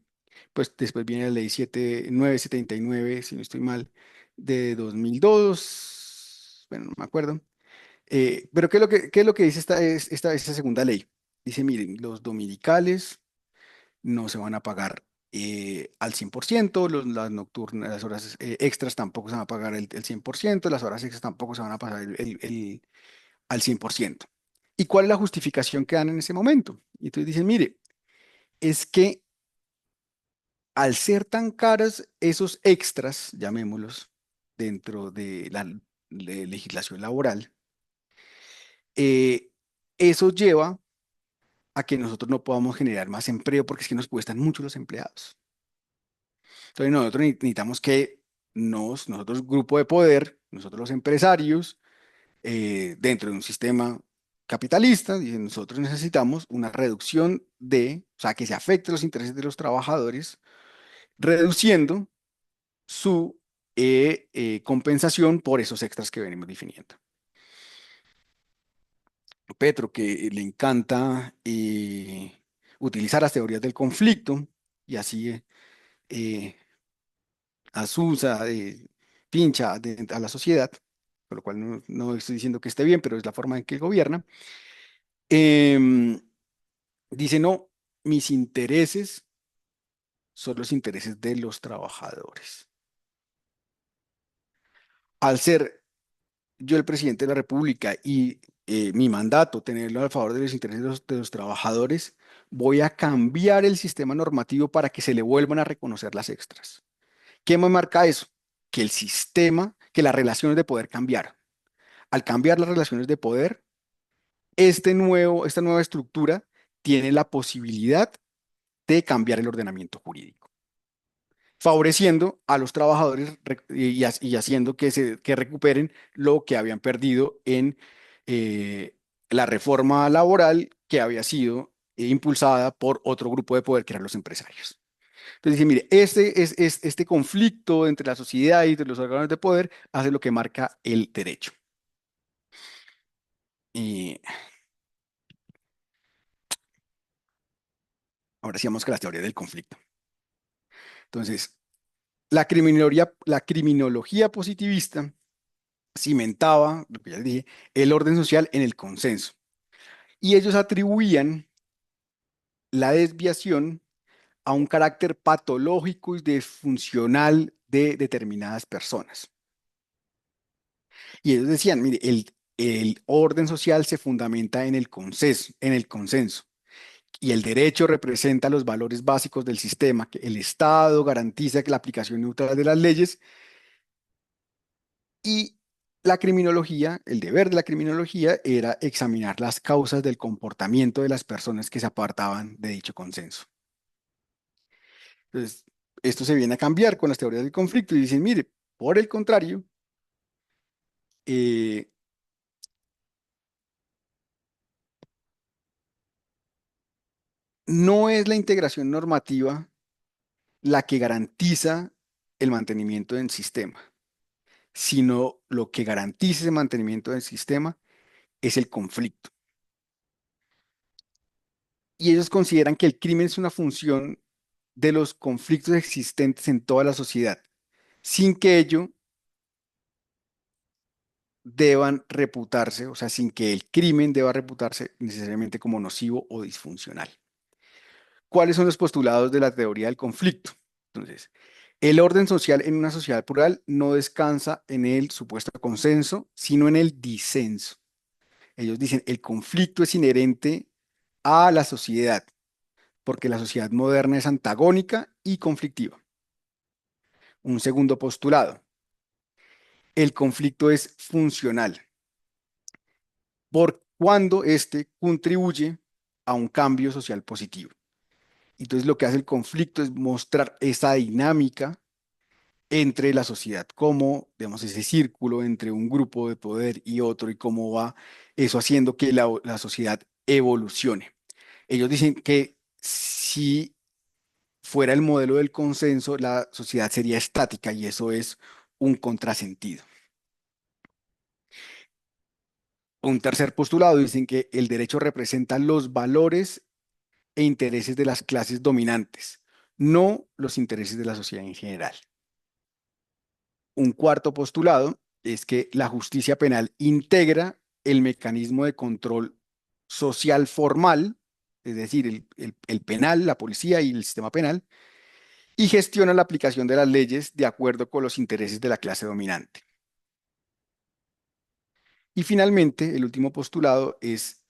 Pues después viene la ley 979, si no estoy mal, de 2002, bueno, no me acuerdo. Pero ¿qué es lo que dice esta segunda ley? Dice, miren, los dominicales no se van a pagar al 100%, las nocturnas, las horas extras tampoco se van a pagar el 100%, las horas extras tampoco se van a pagar al 100%. ¿Y cuál es la justificación que dan en ese momento? Y entonces dicen, mire, es que al ser tan caras esos extras, llamémoslos, dentro de la legislación laboral, eh, eso lleva a que nosotros no podamos generar más empleo porque es que nos cuestan mucho los empleados. Entonces nosotros necesitamos que nosotros, grupo de poder, nosotros los empresarios, dentro de un sistema capitalista, dicen, nosotros necesitamos una reducción o sea, que se afecte los intereses de los trabajadores, reduciendo su compensación por esos extras que venimos definiendo. Petro, que le encanta utilizar las teorías del conflicto y así eh, asusa, pincha a la sociedad, por lo cual no estoy diciendo que esté bien, pero es la forma en que gobierna, em, dice, no, mis intereses son los intereses de los trabajadores. Al ser yo el presidente de la República y mi mandato, tenerlo a favor de los intereses de los trabajadores, voy a cambiar el sistema normativo para que se le vuelvan a reconocer las extras. ¿Qué me marca eso? Que el sistema, que las relaciones de poder cambiaron. Al cambiar las relaciones de poder, esta nueva estructura tiene la posibilidad de cambiar el ordenamiento jurídico. favoreciendo a los trabajadores y haciendo que recuperen lo que habían perdido en eh, la reforma laboral que había sido impulsada por otro grupo de poder, que eran los empresarios. Entonces, dice, mire, este conflicto entre la sociedad y entre los órganos de poder hace lo que marca el derecho. Y ahora sí vamos con la teoría del conflicto. Entonces, la criminología positivista cimentaba, lo que ya les dije, el orden social en el consenso. Y ellos atribuían la desviación a un carácter patológico y disfuncional de determinadas personas. Y ellos decían, mire, el orden social se fundamenta en el consenso. Y el derecho representa los valores básicos del sistema, que el Estado garantiza que la aplicación neutral de las leyes y la criminología, el deber de la criminología era examinar las causas del comportamiento de las personas que se apartaban de dicho consenso. Entonces, esto se viene a cambiar con las teorías del conflicto y dicen, mire, por el contrario, eh, no es la integración normativa la que garantiza el mantenimiento del sistema, sino lo que garantiza ese mantenimiento del sistema es el conflicto. Y ellos consideran que el crimen es una función de los conflictos existentes en toda la sociedad, sin que ello deban reputarse, o sea, sin que el crimen deba reputarse necesariamente como nocivo o disfuncional. ¿Cuáles son los postulados de la teoría del conflicto? Entonces, el orden social en una sociedad plural no descansa en el supuesto consenso, sino en el disenso. Ellos dicen, el conflicto es inherente a la sociedad, porque la sociedad moderna es antagónica y conflictiva. Un segundo postulado, el conflicto es funcional, por cuando éste contribuye a un cambio social positivo. Entonces, lo que hace el conflicto es mostrar esa dinámica entre la sociedad, cómo, digamos, ese círculo entre un grupo de poder y otro y cómo va eso haciendo que la sociedad evolucione. Ellos dicen que si fuera el modelo del consenso, la sociedad sería estática y eso es un contrasentido. Un tercer postulado dicen que el derecho representa los valores e intereses de las clases dominantes, no los intereses de la sociedad en general. Un cuarto postulado es que la justicia penal integra el mecanismo de control social formal, es decir, el penal, la policía y el sistema penal, y gestiona la aplicación de las leyes de acuerdo con los intereses de la clase dominante. Y finalmente, el último postulado es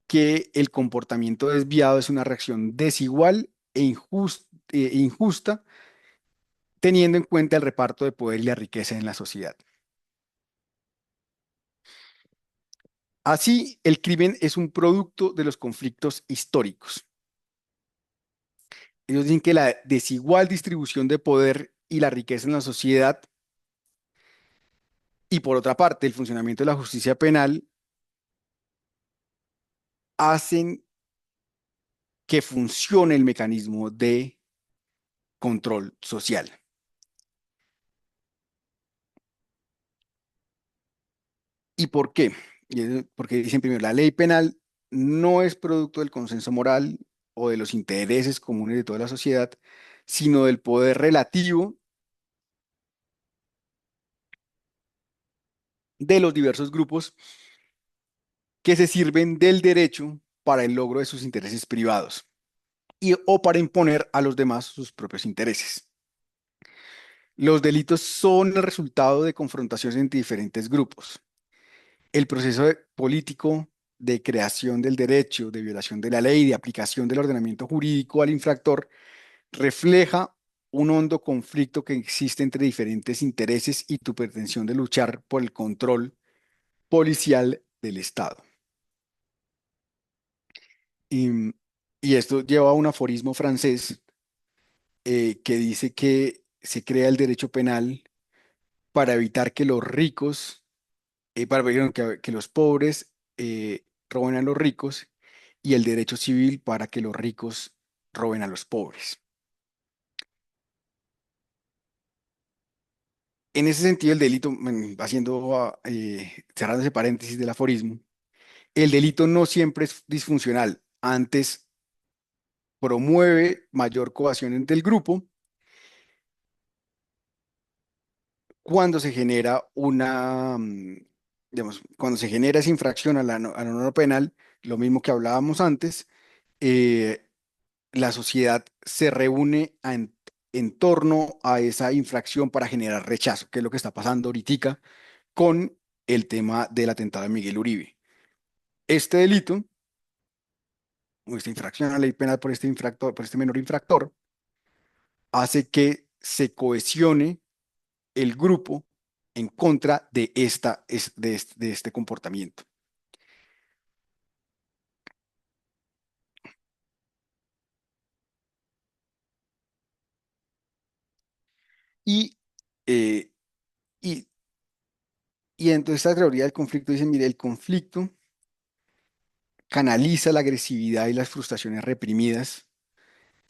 que el comportamiento desviado es una reacción desigual e injusta, teniendo en cuenta el reparto de poder y la riqueza en la sociedad. Así, el crimen es un producto de los conflictos históricos. Ellos dicen que la desigual distribución de poder y la riqueza en la sociedad, y por otra parte, el funcionamiento de la justicia penal, hacen que funcione el mecanismo de control social. ¿Y por qué? Porque dicen primero, la ley penal no es producto del consenso moral o de los intereses comunes de toda la sociedad, sino del poder relativo de los diversos grupos que se sirven del derecho para el logro de sus intereses privados o para imponer a los demás sus propios intereses. Los delitos son el resultado de confrontaciones entre diferentes grupos. El proceso político de creación del derecho, de violación de la ley, de aplicación del ordenamiento jurídico al infractor, refleja un hondo conflicto que existe entre diferentes intereses y tu pretensión de luchar por el control policial del Estado. Y, y esto lleva a un aforismo francés que dice que se crea el derecho penal para evitar que los ricos, perdón, que los pobres roben a los ricos y el derecho civil para que los ricos roben a los pobres. En ese sentido, el delito, haciendo, cerrando ese paréntesis del aforismo, el delito no siempre es disfuncional. Antes promueve mayor cohesión entre el grupo cuando se genera digamos, cuando se genera esa infracción a a la norma penal, lo mismo que hablábamos antes, eh, la sociedad se reúne en torno a esa infracción para generar rechazo, que es lo que está pasando ahorita con el tema del atentado de Miguel Uribe. Este delito, o esta infracción a la ley penal por este infractor, por este menor infractor, hace que se cohesione el grupo en contra de de este comportamiento. Y, eh, y, y entonces esta teoría del conflicto dice, mire, el conflicto canaliza la agresividad y las frustraciones reprimidas.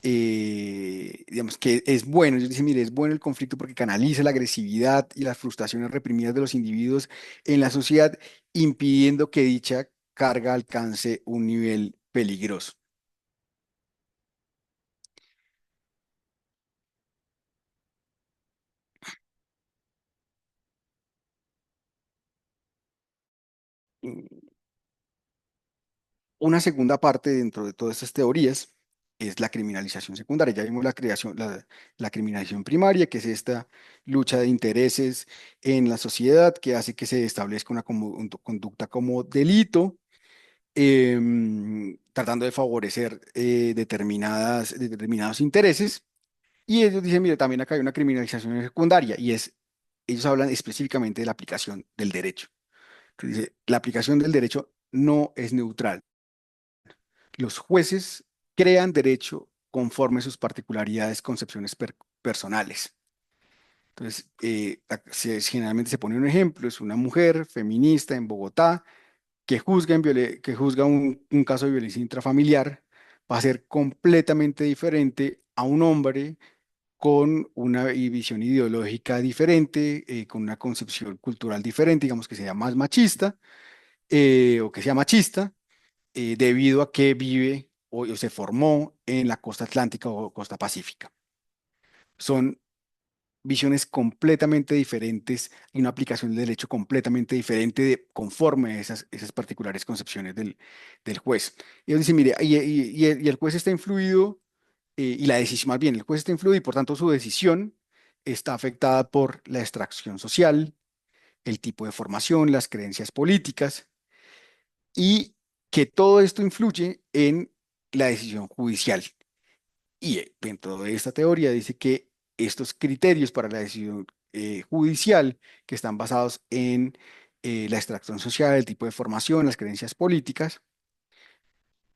Digamos que es bueno, ellos dicen, mire, es bueno el conflicto porque canaliza la agresividad y las frustraciones reprimidas de los individuos en la sociedad, impidiendo que dicha carga alcance un nivel peligroso. Una segunda parte dentro de todas estas teorías es la criminalización secundaria. Ya vimos la criminalización primaria, que es esta lucha de intereses en la sociedad que hace que se establezca una conducta como delito, tratando de favorecer determinados intereses. Y ellos dicen, mire, también acá hay una criminalización secundaria y ellos hablan específicamente de la aplicación del derecho. Entonces dice, la aplicación del derecho no es neutral. Los jueces crean derecho conforme a sus particularidades, concepciones personales. Entonces, generalmente se pone un ejemplo, es una mujer feminista en Bogotá que juzga un caso de violencia intrafamiliar, va a ser completamente diferente a un hombre con una visión ideológica diferente, con una concepción cultural diferente, digamos que sea más machista, o que sea machista, debido a que vive o se formó en la costa atlántica o costa pacífica. Son visiones completamente diferentes y una aplicación del derecho completamente diferente conforme a esas particulares concepciones del juez. Y ellos dicen, mire, y el juez está influido, y la decisión, más bien, el juez está influido y por tanto su decisión está afectada por la extracción social, el tipo de formación, las creencias políticas, y que todo esto influye en la decisión judicial. Y dentro de esta teoría dice que estos criterios para la decisión judicial, que están basados en la extracción social, el tipo de formación, las creencias políticas,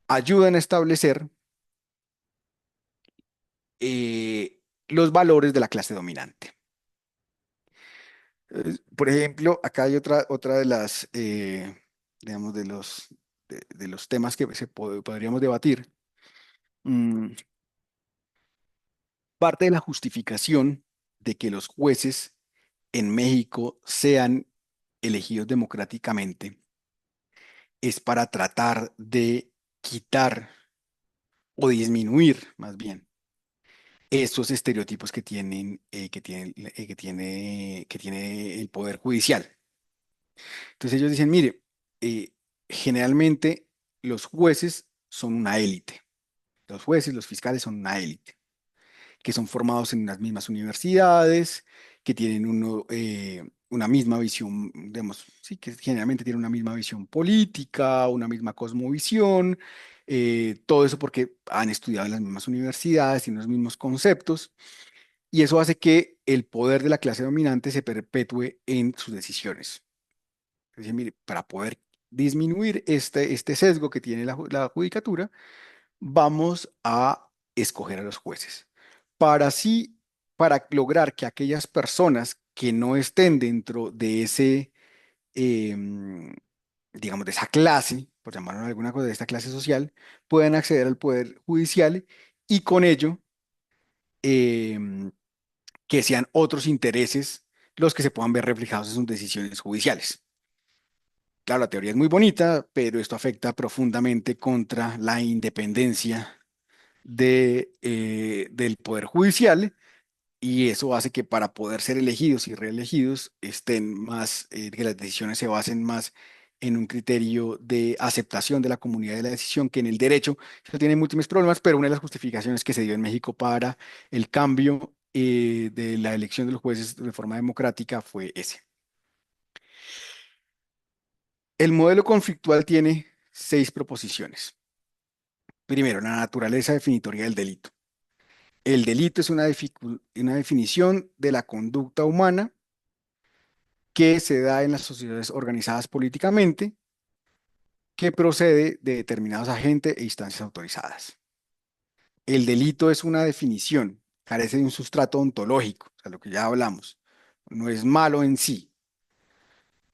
ayudan a establecer los valores de la clase dominante. Por ejemplo, acá hay otra de las, digamos, de los temas que podríamos debatir. Mm, Parte de la justificación de que los jueces en México sean elegidos democráticamente es para tratar de quitar o disminuir, más bien, estos estereotipos que tiene el Poder Judicial. Entonces ellos dicen, mire, eh, generalmente los jueces son una élite. Los jueces, los fiscales son una élite, que son formados en las mismas universidades, que tienen una misma visión, digamos, sí, que generalmente tienen una misma visión política, una misma cosmovisión, todo eso porque han estudiado en las mismas universidades, tienen los mismos conceptos, y eso hace que el poder de la clase dominante se perpetúe en sus decisiones. Es decir, mire, para poder disminuir este sesgo que tiene la judicatura, vamos a escoger a los jueces. para así, para lograr que aquellas personas que no estén dentro de ese, em, digamos, de esa clase, por llamarlo de alguna cosa, de esta clase social, puedan acceder al poder judicial y con ello em, que sean otros intereses los que se puedan ver reflejados en sus decisiones judiciales. Claro, la teoría es muy bonita, pero esto afecta profundamente contra la independencia del Poder Judicial y eso hace que para poder ser elegidos y reelegidos estén más, que las decisiones se basen más en un criterio de aceptación de la comunidad de la decisión que en el derecho. Eso tiene múltiples problemas, pero una de las justificaciones que se dio en México para el cambio de la elección de los jueces de forma democrática fue ese. El modelo conflictual tiene 6 proposiciones. Primero, la naturaleza definitoria del delito. El delito es una definición de la conducta humana que se da en las sociedades organizadas políticamente, que procede de determinados agentes e instancias autorizadas. El delito es una definición, carece de un sustrato ontológico, o sea, lo que ya hablamos. No es malo en sí.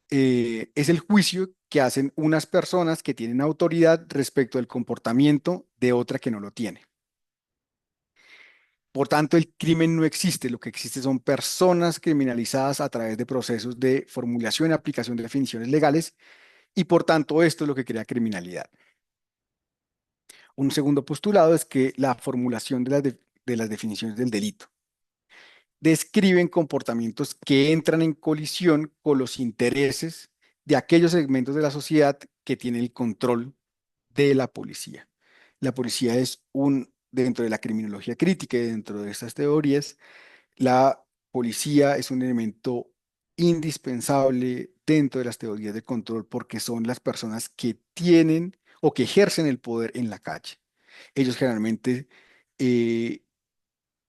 Es el juicio que hacen unas personas que tienen autoridad respecto al comportamiento de otra que no lo tiene. Por tanto, el crimen no existe, lo que existe son personas criminalizadas a través de procesos de formulación y aplicación de definiciones legales y por tanto esto es lo que crea criminalidad. Un segundo postulado es que la formulación de las definiciones del delito describen comportamientos que entran en colisión con los intereses de aquellos segmentos de la sociedad que tienen el control de la policía. La policía es dentro de la criminología crítica y dentro de estas teorías, la policía es un elemento indispensable dentro de las teorías de control porque son las personas que tienen o que ejercen el poder en la calle. Ellos generalmente eh,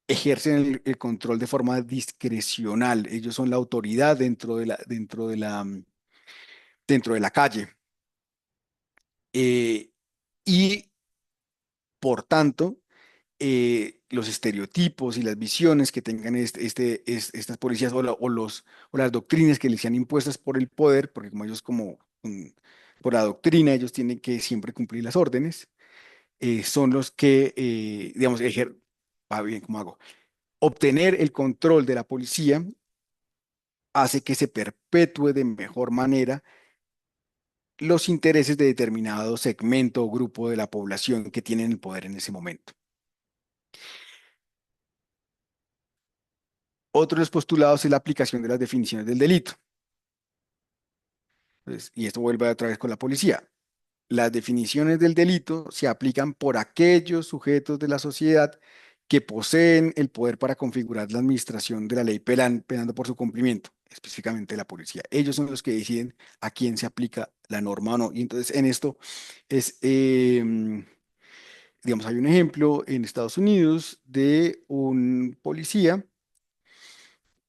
ejercen el control de forma discrecional. Ellos son la autoridad dentro de la calle. Eh, y por tanto, los estereotipos y las visiones que tengan estas policías o las doctrinas que les sean impuestas por el poder, porque como ellos por la doctrina, ellos tienen que siempre cumplir las órdenes, son los que, digamos, bien, ¿cómo hago? Obtener el control de la policía hace que se perpetúe de mejor manera los intereses de determinado segmento o grupo de la población que tienen el poder en ese momento. Otro de los postulados es la aplicación de las definiciones del delito. Y esto vuelve otra vez con la policía. Las definiciones del delito se aplican por aquellos sujetos de la sociedad que poseen el poder para configurar la administración de la ley penando por su cumplimiento, específicamente la policía. Ellos son los que deciden a quién se aplica la norma o no. Y entonces en esto es, digamos, hay un ejemplo en Estados Unidos de un policía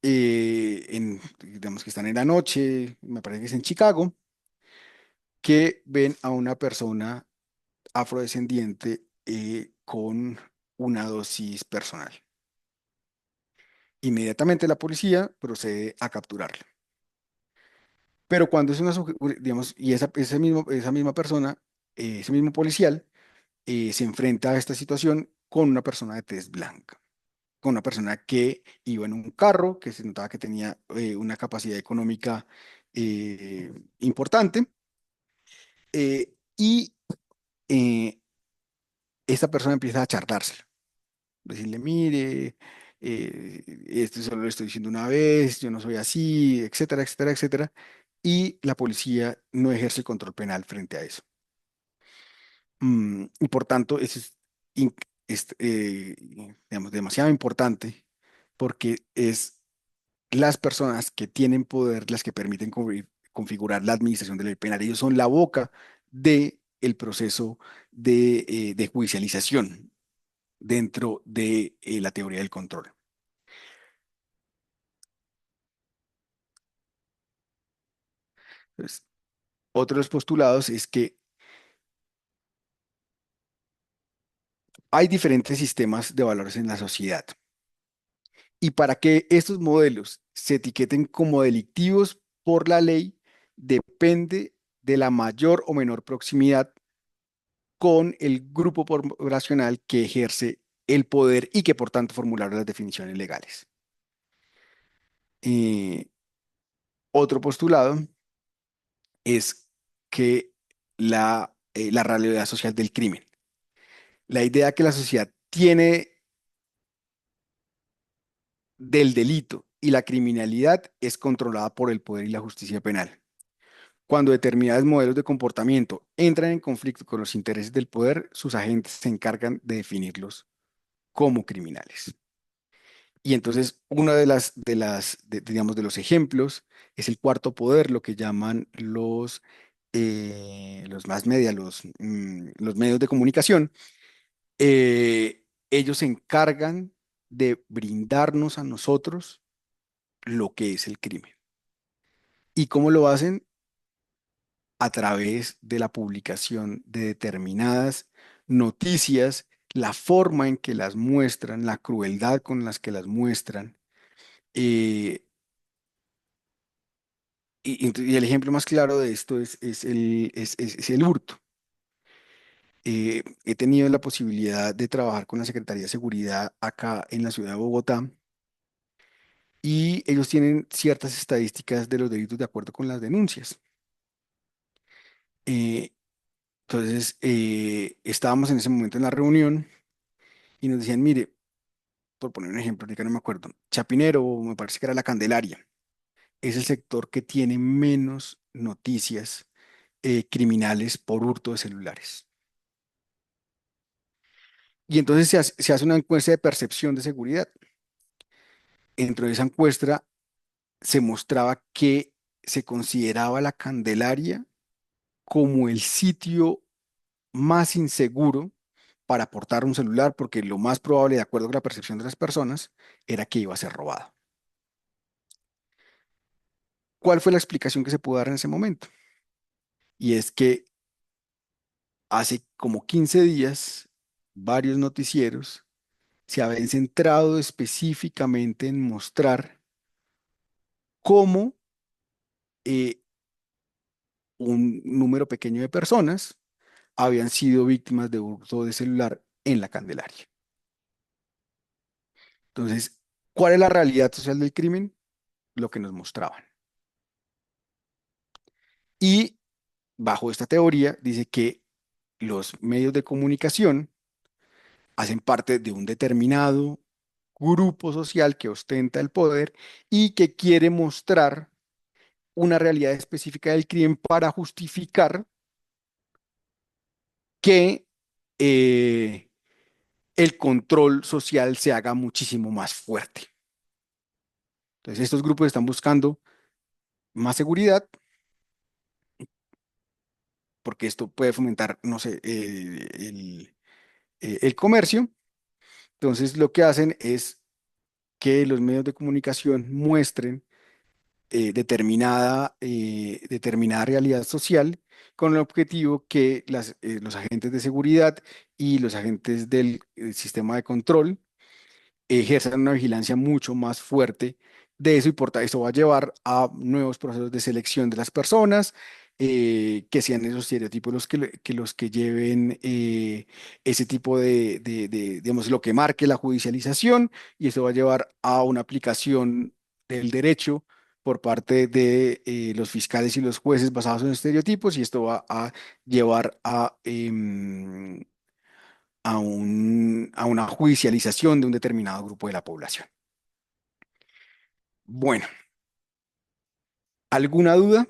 digamos que están en la noche, me parece que es en Chicago, que ven a una persona afrodescendiente con una dosis personal. Inmediatamente la policía procede a capturarla. Pero cuando es digamos, y esa misma persona, ese mismo policial, se enfrenta a esta situación con una persona de tez blanca, con una persona que iba en un carro, que se notaba que tenía una capacidad económica importante, y eh, esta persona empieza a charlársela, decirle, mire, esto solo lo estoy diciendo una vez, yo no soy así, etcétera, etcétera, etcétera, y la policía no ejerce control penal frente a eso. Y por tanto, eso digamos, demasiado importante porque es las personas que tienen poder las que permiten configurar la administración de la ley penal. Ellos son la boca del proceso de judicialización dentro de la teoría del control. Entonces, otro de los postulados es que hay diferentes sistemas de valores en la sociedad. Y para que estos modelos se etiqueten como delictivos por la ley, depende de la mayor o menor proximidad con el grupo poblacional que ejerce el poder y que por tanto formularon las definiciones legales. Eh, Otro postulado es que la realidad social del crimen, la idea que la sociedad tiene del delito y la criminalidad es controlada por el poder y la justicia penal. Cuando determinados modelos de comportamiento entran en conflicto con los intereses del poder, sus agentes se encargan de definirlos como criminales. Y entonces, uno digamos, de los ejemplos es el cuarto poder, lo que llaman los más media, los medios de comunicación. Ellos se encargan de brindarnos a nosotros lo que es el crimen. ¿Y cómo lo hacen? A través de la publicación de determinadas noticias, la forma en que las muestran, la crueldad con las que las muestran. eh, y el ejemplo más claro de esto es el hurto. He tenido la posibilidad de trabajar con la Secretaría de Seguridad acá en la ciudad de Bogotá y ellos tienen ciertas estadísticas de los delitos de acuerdo con las denuncias. Eh, entonces, estábamos en ese momento en la reunión y nos decían, mire, por poner un ejemplo, ahorita no me acuerdo, Chapinero, o me parece que era La Candelaria, es el sector que tiene menos noticias criminales por hurto de celulares. Y entonces se hace una encuesta de percepción de seguridad. Dentro de esa encuesta se mostraba que se consideraba La Candelaria como el sitio más inseguro para portar un celular, porque lo más probable, de acuerdo con la percepción de las personas, era que iba a ser robado. ¿Cuál fue la explicación que se pudo dar en ese momento? Y es que hace como 15 días, varios noticieros se habían centrado específicamente en mostrar cómo eh, un número pequeño de personas habían sido víctimas de hurto de celular en la Candelaria. Entonces, ¿cuál es la realidad social del crimen? Lo que nos mostraban. Y bajo esta teoría dice que los medios de comunicación hacen parte de un determinado grupo social que ostenta el poder y que quiere mostrar una realidad específica del crimen para justificar que el control social se haga muchísimo más fuerte. Entonces, estos grupos están buscando más seguridad porque esto puede fomentar, no sé, el comercio. Entonces, lo que hacen es que los medios de comunicación muestren determinada realidad social con el objetivo que los agentes de seguridad y los agentes del sistema de control ejerzan una vigilancia mucho más fuerte de eso y eso va a llevar a nuevos procesos de selección de las personas, que sean esos estereotipos los que lleven ese tipo digamos, lo que marque la judicialización y eso va a llevar a una aplicación del derecho por parte de los fiscales y los jueces basados en estereotipos y esto va a llevar a una judicialización de un determinado grupo de la población. Bueno, ¿alguna duda?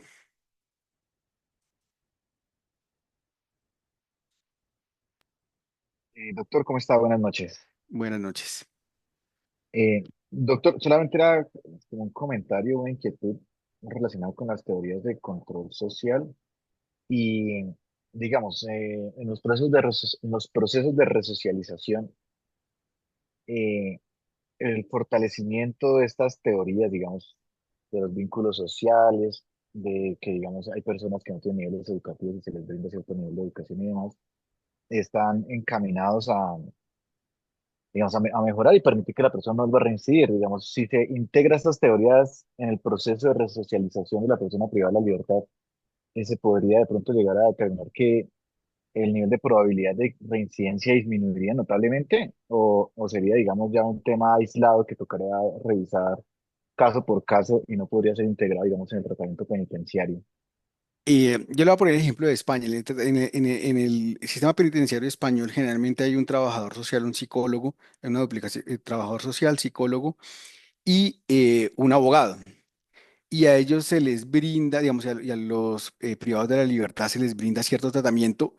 Doctor, ¿cómo está? Buenas noches. Buenas noches. Doctor, solamente era como un comentario, una inquietud relacionado con las teorías de control social y, digamos, en los procesos en los procesos de resocialización, eh, el fortalecimiento de estas teorías, digamos, de los vínculos sociales, de que, digamos, hay personas que no tienen niveles educativos y se les brinda cierto nivel de educación y demás, están encaminados digamos, a mejorar y permitir que la persona no vuelva a reincidir. Digamos, si se integra estas teorías en el proceso de resocialización de la persona privada de la libertad, se podría de pronto llegar a determinar que el nivel de probabilidad de reincidencia disminuiría notablemente o sería, digamos, ya un tema aislado que tocaría revisar caso por caso y no podría ser integrado, digamos, en el tratamiento penitenciario. Yo le voy a poner el ejemplo de España. En el sistema penitenciario español generalmente hay un trabajador social, un psicólogo, hay una duplicación, trabajador social, psicólogo y un abogado. Y a ellos se les brinda, digamos, y a los privados de la libertad se les brinda cierto tratamiento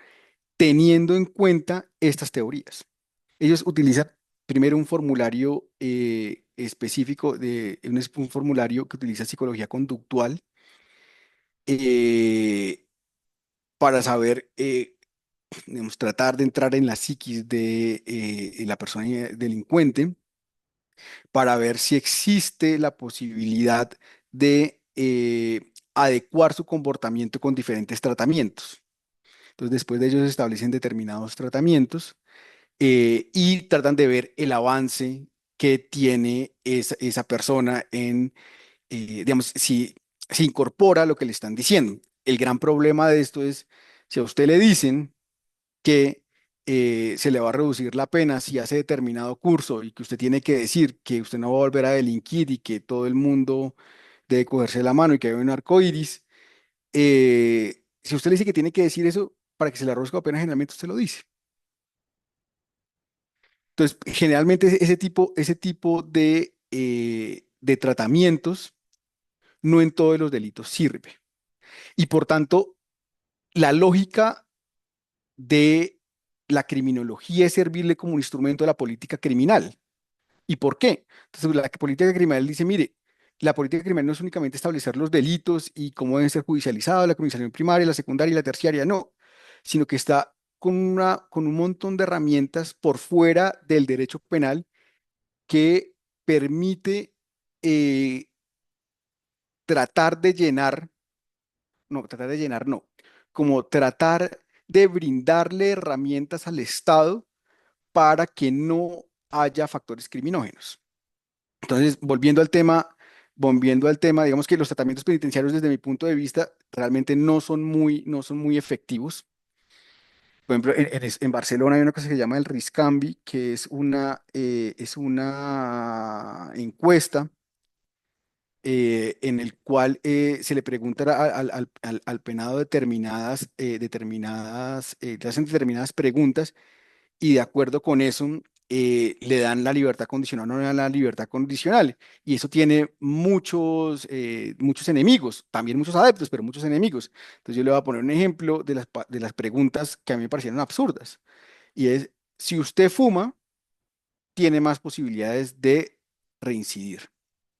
teniendo en cuenta estas teorías. Ellos utilizan primero un formulario específico, un formulario que utiliza psicología conductual eh, para saber, digamos, tratar de entrar en la psiquis de la persona delincuente para ver si existe la posibilidad de adecuar su comportamiento con diferentes tratamientos. Entonces, después de ellos se establecen determinados tratamientos y tratan de ver el avance que tiene esa persona en, digamos, si incorpora lo que le están diciendo. El gran problema de esto es, si a usted le dicen que se le va a reducir la pena si hace determinado curso y que usted tiene que decir que usted no va a volver a delinquir y que todo el mundo debe cogerse la mano y que hay un arco iris, si usted le dice que tiene que decir eso para que se le reduzca la pena, generalmente usted lo dice. Entonces, generalmente ese tipo de tratamientos no en todos los delitos sirve. Y por tanto, la lógica de la criminología es servirle como un instrumento de la política criminal. ¿Y por qué? Entonces, la política criminal dice, mire, la política criminal no es únicamente establecer los delitos y cómo deben ser judicializados, la criminalización primaria, la secundaria y la terciaria, no, sino que está con un montón de herramientas por fuera del derecho penal que permite eh, tratar de llenar, no, tratar de llenar, no, como tratar de brindarle herramientas al Estado para que no haya factores criminógenos. Entonces, volviendo al tema, digamos que los tratamientos penitenciarios desde mi punto de vista realmente no son muy efectivos. Por ejemplo, en Barcelona hay una cosa que se llama el Riscambi, que es una encuesta en el cual se le pregunta al penado le hacen determinadas preguntas y de acuerdo con eso le dan la libertad condicional o no le dan la libertad condicional. Y eso tiene muchos enemigos, también muchos adeptos, pero muchos enemigos. Entonces yo le voy a poner un ejemplo de las preguntas que a mí me parecieron absurdas. Y es, si usted fuma, tiene más posibilidades de reincidir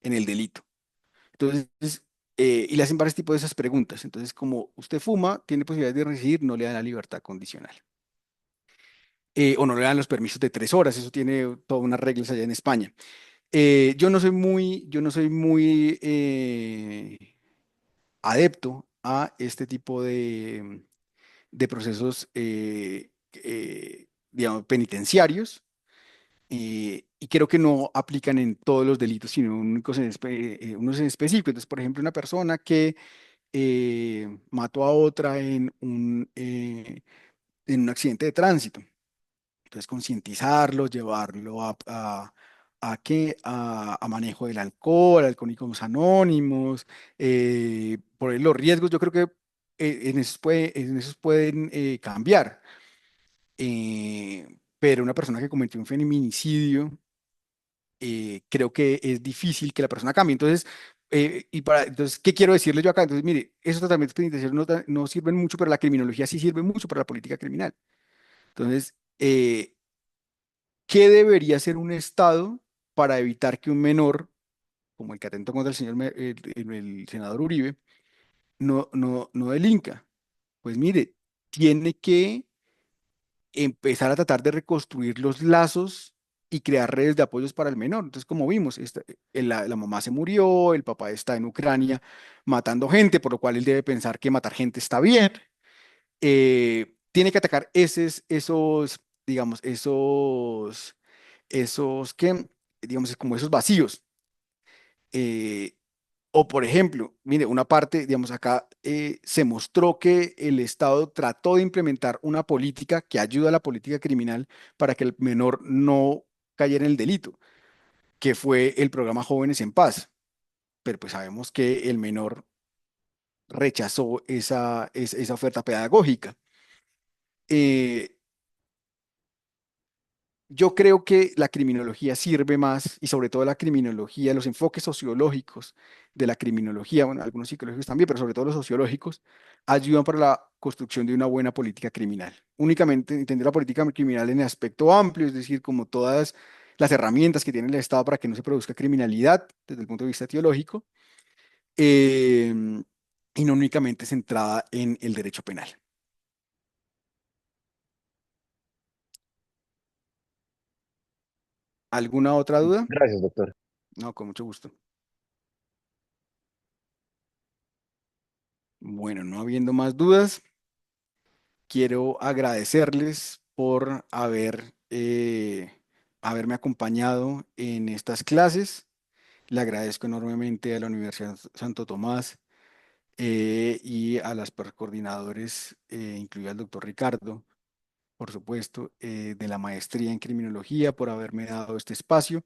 en el delito. Entonces, y le hacen varios tipos de esas preguntas. Entonces, como usted fuma, tiene posibilidades de reincidir, no le dan la libertad condicional. O no le dan los permisos de 3 horas, eso tiene todas unas reglas allá en España. Yo no soy muy adepto a este tipo de procesos, digamos, penitenciarios, y creo que no aplican en todos los delitos, sino unos en específico. Entonces, por ejemplo, una persona que mató a otra en un accidente de tránsito. Entonces, concientizarlo, llevarlo a manejo del alcohol, alcohólicos anónimos, por ahí los riesgos, yo creo que en esos pueden cambiar. Pero una persona que cometió un feminicidio, creo que es difícil que la persona cambie. Entonces, ¿qué quiero decirle yo acá? Entonces, mire, esos tratamientos penitenciarios no sirven mucho, pero la criminología sí sirve mucho para la política criminal. Entonces, ¿qué debería hacer un Estado para evitar que un menor, como el que atentó contra el senador Uribe, no delinca? Pues mire, tiene que empezar a tratar de reconstruir los lazos y crear redes de apoyos para el menor. Entonces, como vimos, la mamá se murió, el papá está en Ucrania matando gente, por lo cual él debe pensar que matar gente está bien. Tiene que atacar digamos, esos que, digamos, es como esos vacíos. Eh, o por ejemplo, mire, una parte, digamos, acá se mostró que el Estado trató de implementar una política que ayuda a la política criminal para que el menor no cayera en el delito, que fue el programa Jóvenes en Paz. Pero pues sabemos que el menor rechazó esa oferta pedagógica. Eh, Yo creo que la criminología sirve más, y sobre todo la criminología, los enfoques sociológicos de la criminología, bueno, algunos psicológicos también, pero sobre todo los sociológicos, ayudan para la construcción de una buena política criminal. Únicamente entender la política criminal en el aspecto amplio, es decir, como todas las herramientas que tiene el Estado para que no se produzca criminalidad desde el punto de vista teológico, em, y no únicamente centrada en el derecho penal. ¿Alguna otra duda? Gracias, doctor. No, con mucho gusto. Bueno, no habiendo más dudas, quiero agradecerles por haberme acompañado en estas clases. Le agradezco enormemente a la Universidad Santo Tomás y a las coordinadores, incluido al doctor Ricardo, por supuesto, de la maestría en criminología, por haberme dado este espacio.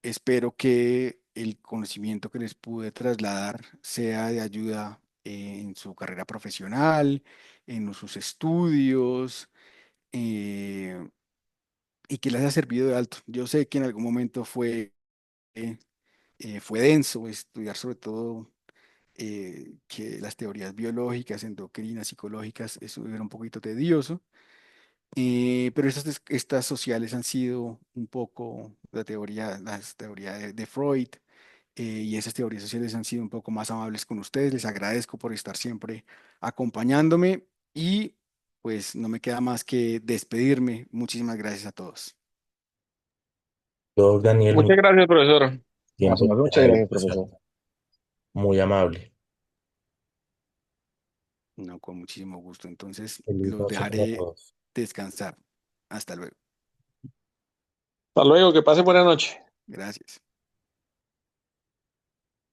Espero que el conocimiento que les pude trasladar sea de ayuda en su carrera profesional, en sus estudios, eh, y que les haya servido de alto. Yo sé que en algún momento eh, fue denso estudiar sobre todo que las teorías biológicas, endocrinas, psicológicas, eso era un poquito tedioso. Pero estas sociales han sido un poco las teorías de Freud, y esas teorías sociales han sido un poco más amables con ustedes. Les agradezco por estar siempre acompañándome y pues no me queda más que despedirme. Muchísimas gracias a todos. Yo, Daniel, Muchas mucho gracias, profesor. tiempo Muchas para gracias, profesor. dedicación. Muy amable. No, con muchísimo gusto. Entonces Feliz los noche para dejaré todos. descansar. Hasta luego. Hasta luego, que pase buena noche. Gracias.